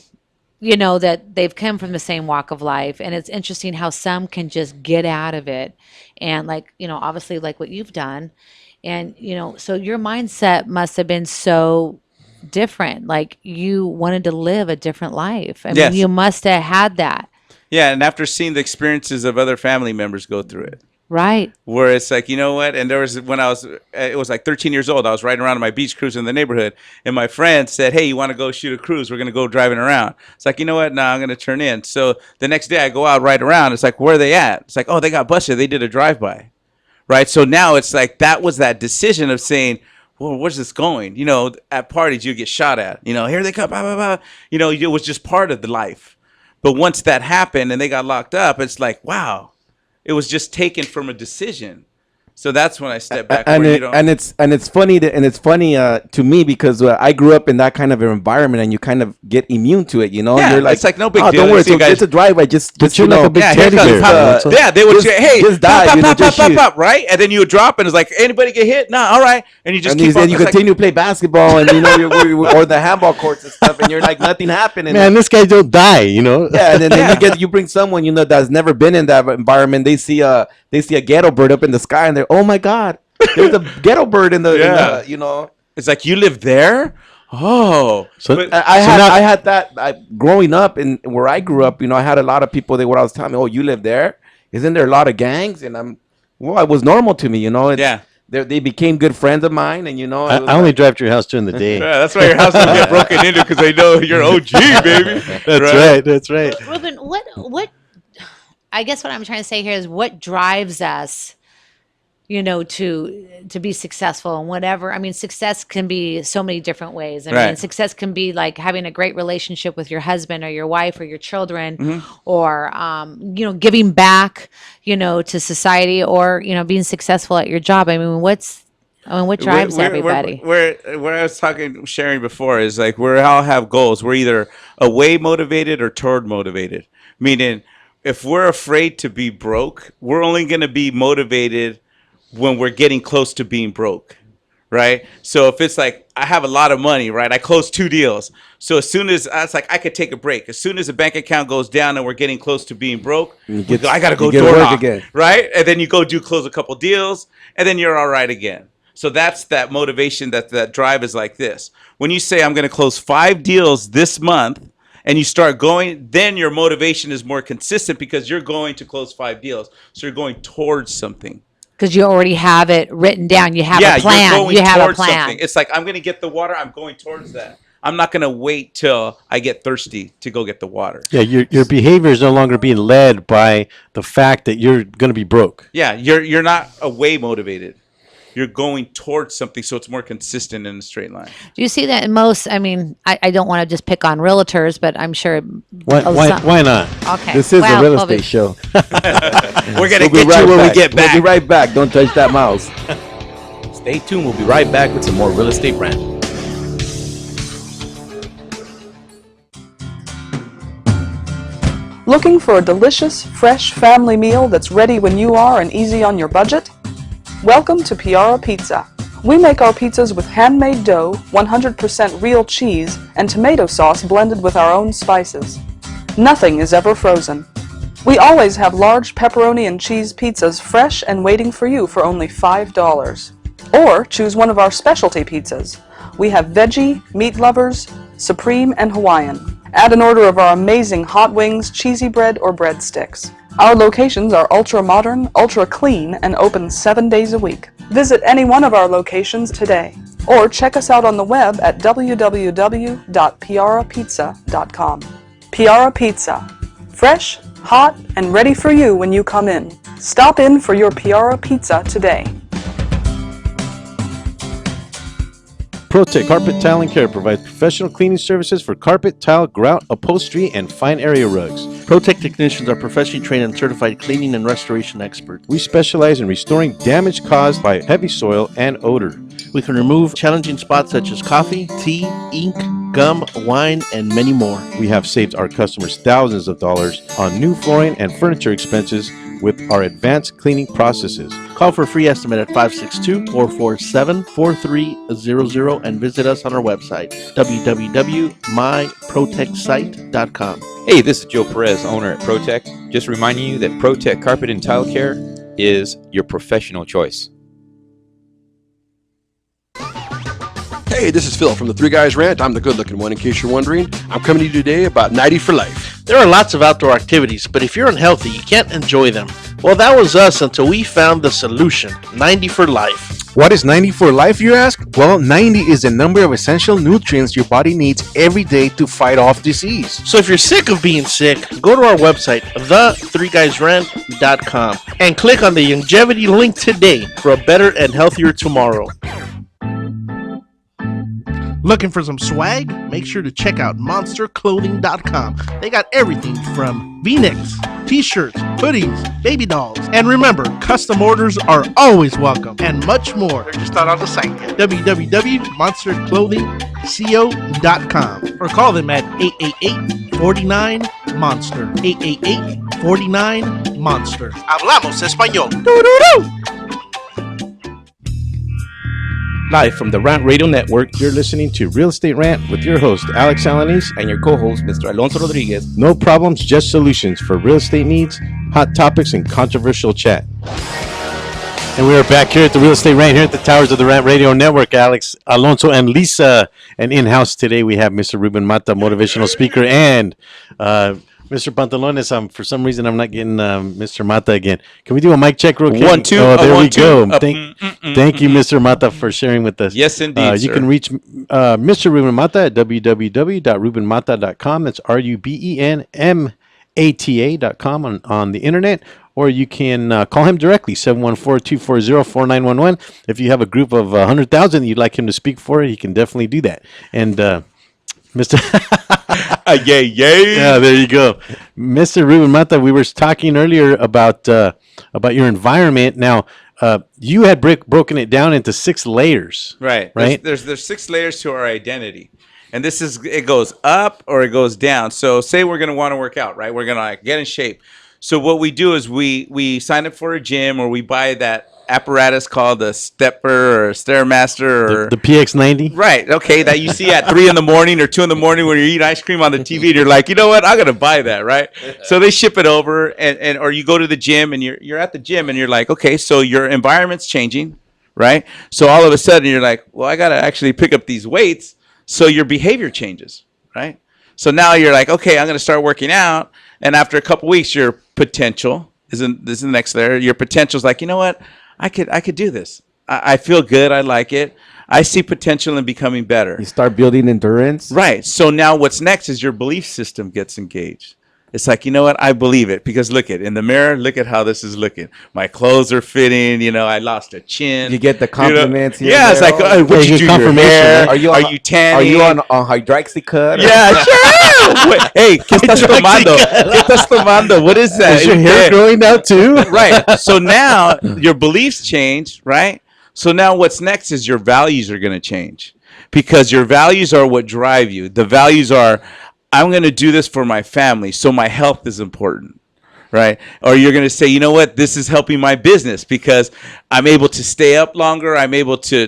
that they've come from the same walk of life, and it's interesting how some can just get out of it, and obviously like what you've done, and so your mindset must have been so different. Like you wanted to live a different life. I Yes. mean, you must have had that. Yeah, and after seeing the experiences of other family members go through it. Right. Where it's like, you know what? And there was when it was like 13 years old. I was riding around on my beach cruise in the neighborhood, and my friend said, "Hey, you want to go shoot a cruise? We're gonna go driving around." It's like, you know what? No, I'm gonna turn in. So the next day, I go out ride around. It's like, where are they at? It's like, oh, they got busted. They did a drive-by, right? So now it's like that was that decision of saying, well, where's this going? At parties you get shot at. Here they come. Blah, blah, blah. It was just part of the life. But once that happened and they got locked up, it's like, wow. It was just taken from a decision. So that's when I stepped back. And it's funny to me because I grew up in that kind of environment, and you kind of get immune to it. Yeah, you're like, it's like no big deal. Don't worry, See, it's a drive-by. Just you're like a big teddy bear. Yeah, they would say, "Hey, just die, pop, pop, right?" And then you would drop, and it's like, "Anybody get hit? Nah, all right." And you just keep on. Then you continue to play basketball, and or the handball courts and stuff, and you're like, nothing happened. And Man, this guy don't die. Yeah, and then you bring someone that's never been in that environment. They see a ghetto bird up in the sky, and they're, oh my God, there's a ghetto bird in the. It's like, you live there. Oh, So but I had that growing up, and where I grew up. I had a lot of people that was telling me, "Oh, you live there? Isn't there a lot of gangs?" And it was normal to me. Yeah. They became good friends of mine, and I only drive to your house during the day. Yeah, that's why your house don't get broken into, because they know you're OG, baby. That's right. Ruben, what? I guess what I'm trying to say here is what drives us, to be successful and whatever. I mean, success can be so many different ways. I mean, Right. success can be like having a great relationship with your husband or your wife or your children, Mm-hmm. or giving back, to society, or being successful at your job. I mean, what drives everybody? Where I was sharing before is like we all have goals. We're either away motivated or toward motivated. Meaning, if we're afraid to be broke, we're only going to be motivated when we're getting close to being broke, right? So if it's like, I have a lot of money, right? I closed 2 deals. So as soon as it's like, I could take a break. As soon as the bank account goes down and we're getting close to being broke, I got to go door knock again, right? And then you go close a couple deals, and then you're all right again. So that's that motivation, that drive is like this. When you say, I'm going to close 5 deals this month, and you start going, then your motivation is more consistent because you're going to close 5 deals. So you're going towards something. Because you already have it written down. You have a plan. You're going you have a towards plan. something. It's like, I'm going to get the water. I'm going towards that. I'm not going to wait till I get thirsty to go get the water. Yeah, your behavior is no longer being led by the fact that you're going to be broke. Yeah, you're not away motivated. You're going towards something, so it's more consistent in a straight line. Do you see that in most? I mean, I don't want to just pick on realtors, but I'm sure. Why not? Okay. This is a real estate show. We're going to get you when we get back. We'll be right back. Don't touch that mouse. Stay tuned. We'll be right back with some more real estate brand. Looking for a delicious, fresh family meal that's ready when you are and easy on your budget? Welcome to Piara Pizza. We make our pizzas with handmade dough, 100% real cheese, and tomato sauce blended with our own spices. Nothing is ever frozen. We always have large pepperoni and cheese pizzas fresh and waiting for you for only $5. Or choose one of our specialty pizzas. We have veggie, meat lovers, supreme, and Hawaiian. Add an order of our amazing hot wings, cheesy bread, or breadsticks. Our locations are ultra-modern, ultra-clean, and open 7 days a week. Visit any one of our locations today, or check us out on the web at www.piarapizza.com. Piara Pizza. Fresh, hot and ready for you when you come in. Stop in for your Piara Pizza today. ProTech Carpet Tile and Care provides professional cleaning services for carpet, tile, grout, upholstery, and fine area rugs. ProTech technicians are professionally trained and certified cleaning and restoration experts. We specialize in restoring damage caused by heavy soil and odor. We can remove challenging spots such as coffee, tea, ink, gum, wine, and many more. We have saved our customers thousands of dollars on new flooring and furniture expenses with our advanced cleaning processes. Call for a free estimate at 562-447-4300 and visit us on our website, www.myprotechsite.com. Hey, this is Joe Perez, owner at ProTech. Just reminding you that ProTech Carpet and Tile Care is your professional choice. Hey, this is Phil from the Three Guys Rant. I'm the good-looking one, in case you're wondering. I'm coming to you today about 90 for life. There are lots of outdoor activities, but if you're unhealthy, you can't enjoy them. Well, that was us until we found the solution, 90 for life. What is 90 for life, you ask? Well, 90 is the number of essential nutrients your body needs every day to fight off disease. So if you're sick of being sick, go to our website, the3guysrant.com, and click on the longevity link today for a better and healthier tomorrow. Looking for some swag? Make sure to check out monsterclothing.com. They got everything from V-necks, t-shirts, hoodies, baby dolls. And remember, custom orders are always welcome, and much more. They're just not on the site yet. www.monsterclothingco.com or call them at 888-49-MONSTER. 888-49-MONSTER. Hablamos español. Doo-doo-doo. Live from the Rant Radio Network, You're listening to Real Estate Rant with your host, Alex Alanis. and your co-host, Mr. Alonso Rodriguez. No problems, just solutions for real estate needs, hot topics, and controversial chat. And we are back here at the Real Estate Rant, here at the towers of the Rant Radio Network. Alex, Alonso, and Lisa. And in-house today, we have Mr. Ruben Mata, motivational speaker, and Mr. Pantalones. For some reason, I'm not getting Mr. Mata again. Can we do a mic check real quick? 1, 2, Oh, there we 1, 2. go. Thank you, Mr. Mata, for sharing with us. Yes, indeed, You sir. can reach Mr. Ruben Mata at www.rubenmata.com. That's RUBENMATA.com on the internet. Or you can call him directly, 714-240-4911. If you have a group of 100,000 you'd like him to speak for, he can definitely do that. And Mr. Yeah, there you go. Mr. Ruben Mata, we were talking earlier about your environment. Now, you had broken it down into 6 layers. Right. Right? There's 6 layers to our identity. And it goes up or it goes down. So say we're going to want to work out, right? We're going to get in shape. So what we do is we sign up for a gym, or we buy that apparatus called a stepper or stairmaster or The PX90. right. Okay, that you see at 3 in the morning or 2 in the morning when you eat ice cream on the TV, and you're like, you know what, I'm gonna buy that, right? So they ship it over, and or you go to the gym and you're at the gym and you're like, okay, so your environment's changing, right? So all of a sudden you're like, well, I gotta actually pick up these weights, so your behavior changes, right? So now you're like, okay, I'm gonna start working out, and after a couple weeks, your potential this is the next layer. Your potential is like, you know what, I could do this. I feel good. I like it. I see potential in becoming better. You start building endurance. Right. So now what's next is your belief system gets engaged. It's like, you know what? I believe it because look at in the mirror. Look at how this is looking. My clothes are fitting. You know, I lost a chin. You get the compliments. You know? Yeah, it's like, oh, what you do? Your hair? Are you tanning? Are you on hydroxycut? Yeah, sure. Wait, hey, ¿qué estás tomando? ¿Qué estás tomando? What is that? Is your hair growing out too? Right. So now your beliefs change, right? So now what's next is your values are going to change because your values are what drive you. The values are, I'm going to do this for my family, so my health is important, right? Or you're going to say, you know what, this is helping my business because I'm able to stay up longer. I'm able to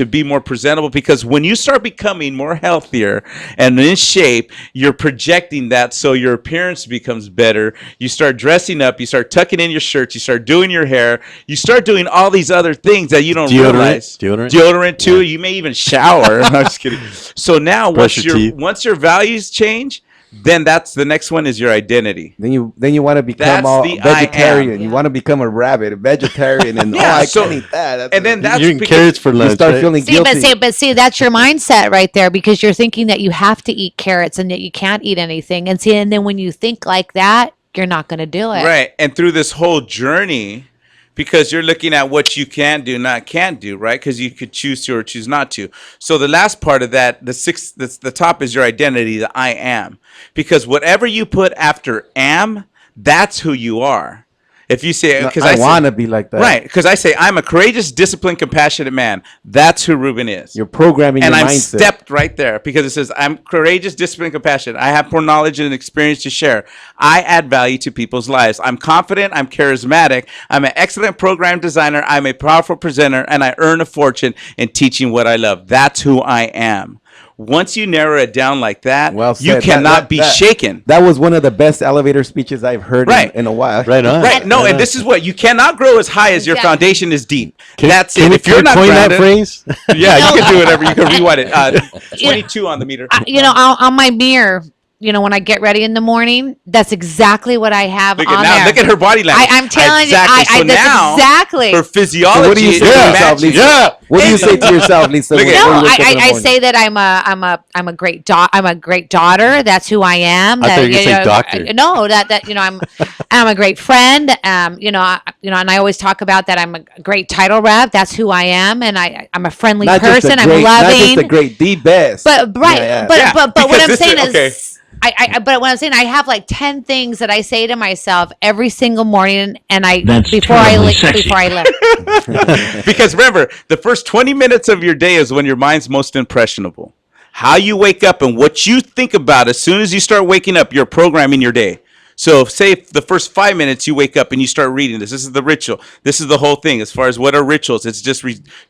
be more presentable because when you start becoming more healthier and in shape, you're projecting that so your appearance becomes better. You start dressing up. You start tucking in your shirts. You start doing your hair. You start doing all these other things that you don't realize. Deodorant too. Yeah. You may even shower. I'm just kidding. So now once your values change, then that's the next one is your identity. Then you want to become vegetarian. You want to become a rabbit, a vegetarian, and I can't eat that. And then that's you're eating carrots for lunch. You start feeling guilty. But see, that's your mindset right there because you're thinking that you have to eat carrots and that you can't eat anything. And then when you think like that, you're not going to do it. Right. And through this whole journey, because you're looking at what you can do, not can't do, right? Because you could choose to or choose not to. So the last part of that, the top is your identity, the I am. Because whatever you put after am, that's who you are. If you say, because I want to be like that. right? Because I say I'm a courageous, disciplined, compassionate man. That's who Ruben is. You're programming and your I'm mindset. stepped right there because it says I'm courageous, disciplined, compassionate. I have more knowledge and experience to share. I add value to people's lives. I'm confident. I'm charismatic. I'm an excellent program designer. I'm a powerful presenter, and I earn a fortune in teaching what I love. That's who I am. Once you narrow it down like that, you said. cannot be shaken. That was one of the best elevator speeches I've heard in a while. Right on. Right. No, and this is what you cannot grow as high as your foundation is deep. That's Can it. If you're not coin that grounded, phrase? yeah, you can do whatever. You can rewind it. 22 on the meter. On my mirror, when I get ready in the morning, that's exactly what I have Look on at now. there. Look at her body language. I'm telling exactly. you, So that's now exactly. her physiology. What do you say to yourself, Lisa? Yeah. What do you say to yourself, Lisa? Look when at- you No, wake up in the I morning? say that I'm a great daughter. That's who I am. I thought you were That, gonna say doctor. No, I'm a great friend. And I always talk about that. I'm a great title rep. That's who I am, and I'm a friendly Not just person. a I'm great, loving. not just a great, the best. But right, Yeah, but what because I'm this saying is- okay. is. But what I'm saying, I have like 10 things that I say to myself every single morning, and before I live. Because remember, the first 20 minutes of your day is when your mind's most impressionable. How you wake up and what you think about as soon as you start waking up, you're programming your day. So say if the first 5 minutes you wake up and you start reading this. This is the ritual. This is the whole thing. As far as what are rituals, it's just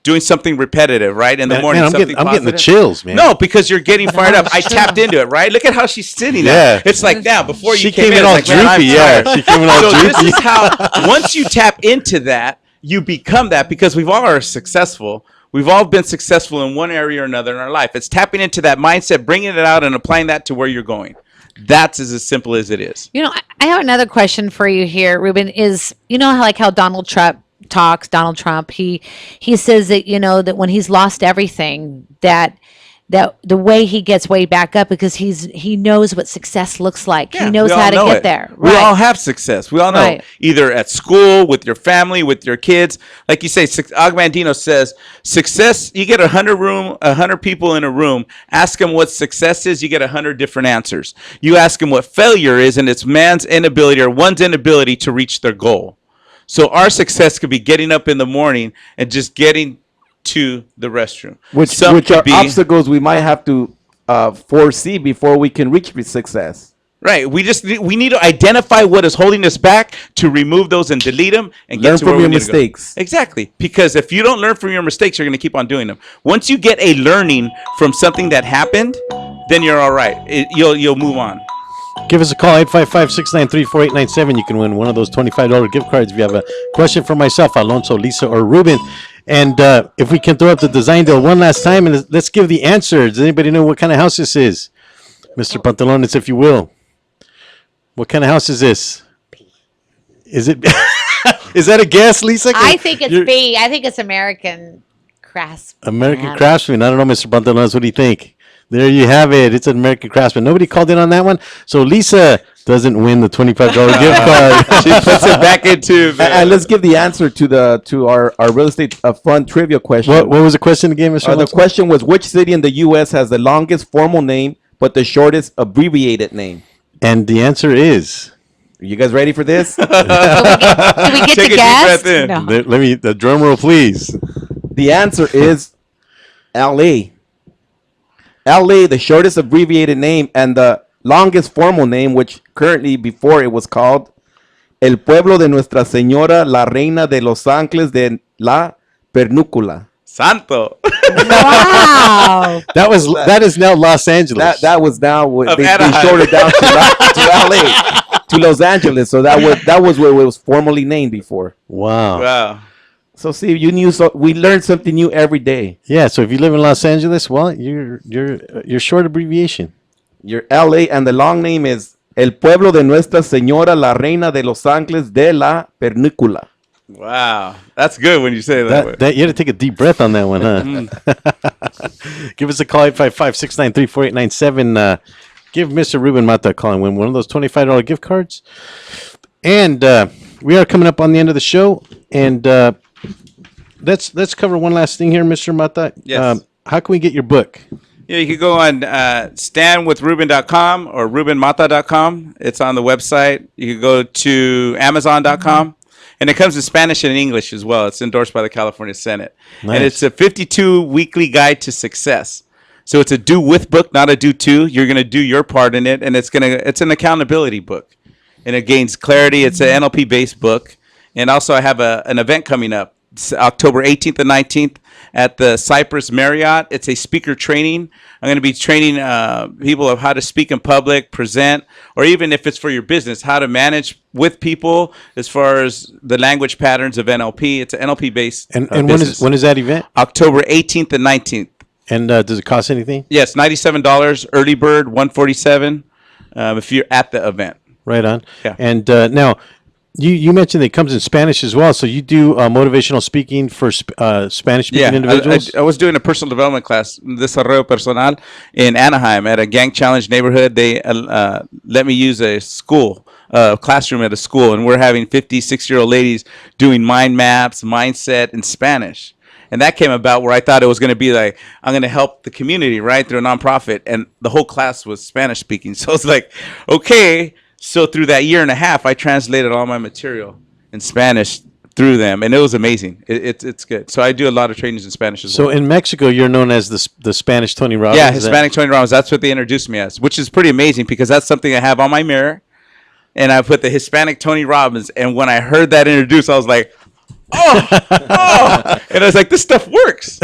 doing something repetitive, right? In the Man, morning, I'm something getting the positive. chills, man. No, because you're getting fired up. I tapped into it, right? Look at how she's sitting there. Yeah. It's like now, before you She came came in it's all like, man, I'm droopy, yeah. tired. She came in all so droopy. this is how, once you tap into that, you become that because we've all are successful. We've all been successful in one area or another in our life. It's tapping into that mindset, bringing it out, and applying that to where you're going. That's as simple as it is. I have another question for you here, Ruben. Is how Donald Trump talks? Donald Trump, he says that that when he's lost everything, that the way he gets way back up because he knows what success looks like. Yeah, he knows we all how to know get it. there. We all have success. We all know Right. either at school, with your family, with your kids. Like you say, Og Mandino says, success. You get 100 people in a room. Ask them what success is. You get 100 different answers. You ask them what failure is, and it's one's inability to reach their goal. So our success could be getting up in the morning and just getting to the restroom. Which could are be- obstacles we might have to foresee before we can reach success. Right. We need to identify what is holding us back to remove those and delete them and Learn get to from where we your need to go. mistakes. Exactly. Because if you don't learn from your mistakes, you're going to keep on doing them. Once you get a learning from something that happened, then you're all right. You'll move on. Give us a call, 855-693-4897. You can win one of those $25 gift cards if you have a question for myself, Alonso, Lisa, or Ruben. And if we can throw up the design deal one last time, and let's give the answer. Does anybody know what kind of house this is? Mr. Pantalones, if you will. What kind of house is this? Is it? Is that a guess, Lisa? I think it's You're- B. I think it's American Craftsman. American Craftsman. I don't know, Mr. Pantalones. What do you think? There you have it. It's an American Craftsman. Nobody called in on that one. So Lisa doesn't win the $25 gift card. She puts it back into And let's give the answer to our real estate fund trivia question. What was the question again, Mr. The Alonso? question was, which city in the U.S. has the longest formal name but the shortest abbreviated name? And the answer is... You guys ready for this? Do we get Take to a deep guess? breath in. No. Let me, the drum roll, please. The answer is L.A. L.A., the shortest abbreviated name, and the longest formal name, which currently before it was called El Pueblo de Nuestra Señora, la Reina de Los Ángeles de la Pernúcula. Santo. Wow. That is now Los Angeles. That was now Of they Anaheim. shorted down to L.A. to Los Angeles. So that was where it was formally named before. Wow. Wow. So see, we learn something new every day. Yeah, so if you live in Los Angeles, well, you're short abbreviation. Your L.A. and the long name is El Pueblo de Nuestra Señora, la Reina de Los Ángeles de la Pernúcula. Wow. That's good when you say it that way. That you had to take a deep breath on that one, huh? Give us a call, 855-693-4897. give Mr. Ruben Mata a call and win one of those $25 gift cards. And we are coming up on the end of the show, and let's cover one last thing here, Mr. Mata. Yes. How can we get your book? Yeah, you can go on standwithruben.com or rubenmata.com. It's on the website. You can go to amazon.com. And it comes in Spanish and English as well. It's endorsed by the California Senate. Nice. And it's a 52 weekly guide to success. So it's a do with book, not a do to. You're going to do your part in it, and it's an accountability book. And it gains clarity. It's an NLP based book. And also I have an event coming up. It's October 18th and 19th at the Cypress Marriott. It's a speaker training. I'm going to be training people of how to speak in public, present, or even if it's for your business, how to manage with people as far as the language patterns of NLP. It's an NLP based And business. when is that event? October 18th and 19th. And does it cost anything? Yes, $97. Early bird, $147. If you're at the event. Right on. Yeah. And now, you mentioned that it comes in Spanish as well. So you do motivational speaking for Spanish-speaking individuals? I was doing a personal development class, Desarrollo Personal, in Anaheim at a gang challenge neighborhood. They let me use a classroom at a school, and we're having 56-year-old ladies doing mind maps, mindset in Spanish. And that came about where I thought it was going to be like, I'm going to help the community, right, through a nonprofit. And the whole class was Spanish speaking. So it's like, okay. So through that year and a half, I translated all my material in Spanish through them. And it was amazing. It's good. So I do a lot of trainings in Spanish as well. So in Mexico, you're known as the Spanish Tony Robbins? Yeah, Hispanic Tony Robbins. That's what they introduced me as, which is pretty amazing because that's something I have on my mirror. And I put the Hispanic Tony Robbins. And when I heard that introduced, I was like, oh. And I was like, this stuff works.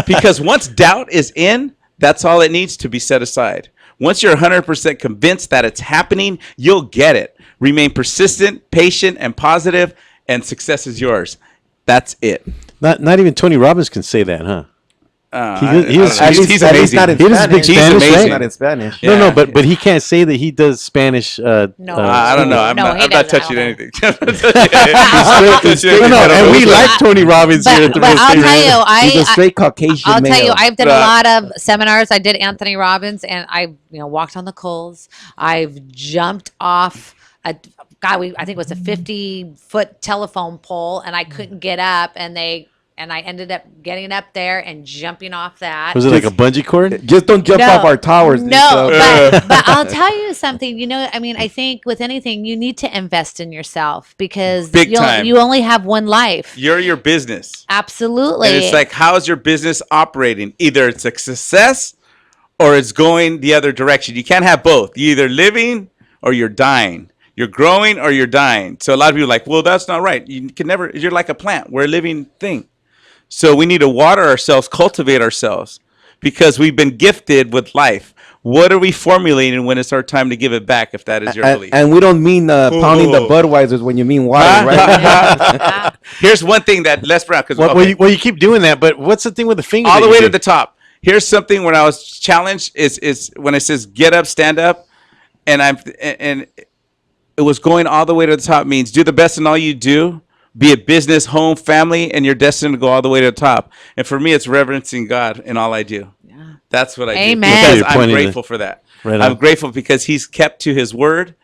Because once doubt is in, that's all it needs to be set aside. Once you're 100% convinced that it's happening, you'll get it. Remain persistent, patient, and positive, and success is yours. That's it. Not even Tony Robbins can say that, huh? He's amazing. Not in He does Spanish. speak Spanish, amazing. right? Not in Spanish. Yeah. No, but he can't say that he does Spanish. No. I don't know. I'm No, not, he I'm not doesn't. touching anything. No, and we like Tony Robbins here at the But Real I'll Estate tell Radio. you, He's a straight Caucasian I'll tell male. you, I've done a lot of seminars. I did Anthony Robbins, and I, walked on the coals. I've jumped off I think it was a 50-foot telephone pole, and I couldn't get up, and I ended up getting up there and jumping off that. Was it like a bungee cord? Just don't jump off our towers. No, Lisa. but I'll tell you something. I think with anything, you need to invest in yourself because Big time. you only have one life. You're your business. Absolutely. And it's like, how is your business operating? Either it's a success or it's going the other direction. You can't have both. You're either living or you're dying. You're growing or you're dying. So a lot of people are like, well, that's not right. You can never, you're like a plant. We're a living thing. So we need to water ourselves, cultivate ourselves, because we've been gifted with life. What are we formulating when it's our time to give it back, if that is your belief? And we don't mean pounding the Budweisers when you mean water, right? Here's one thing that Les Brown, because Well, you keep doing that, but what's the thing with the finger? all that the you way do? to the top. Here's something when I was challenged is when it says get up, stand up, and it was going all the way to the top means do the best in all you do. Be it business, home, family, and you're destined to go all the way to the top. And for me, it's reverencing God in all I do. Yeah. That's what I Amen. do. Because You're I'm pointing grateful for that. Right I'm on. grateful because he's kept to his word.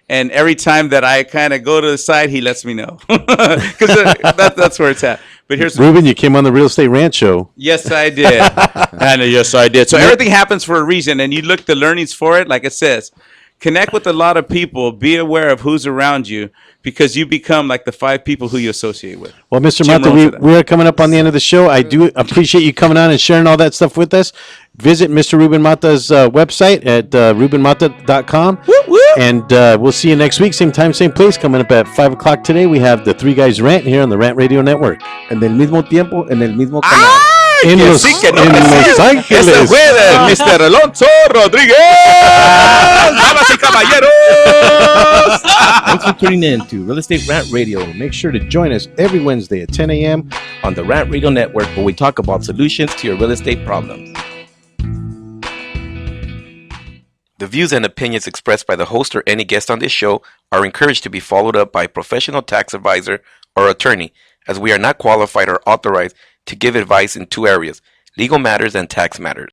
And every time that I kind of go to the side, he lets me know. Because that's where it's at. But here's Ruben, you came on the Real Estate Rant Show. Yes, I did. And yes, I did. So everything happens for a reason. And you look the learnings for it, like it says. Connect with a lot of people. Be aware of who's around you because you become like the 5 people who you associate with. Well, Mr. Jim Mata, Rohn said that. we are coming up on the end of the show. I do appreciate you coming on and sharing all that stuff with us. Visit Mr. Ruben Mata's website at rubenmata.com. And we'll see you next week. Same time, same place. Coming up at 5 o'clock today, we have the Three Guys Rant here on the Rant Radio Network. En el mismo tiempo, en el mismo canal. En Los Ángeles. Este fue de Mr. Alonso Rodríguez. Damas y caballeros. Thanks for tuning in to Real Estate Rant Radio. Make sure to join us every Wednesday at 10 a.m. on the Rant Radio Network, where we talk about solutions to your real estate problems. The views and opinions expressed by the host or any guest on this show are encouraged to be followed up by a professional tax advisor or attorney, as we are not qualified or authorized to give advice in 2 areas: legal matters and tax matters.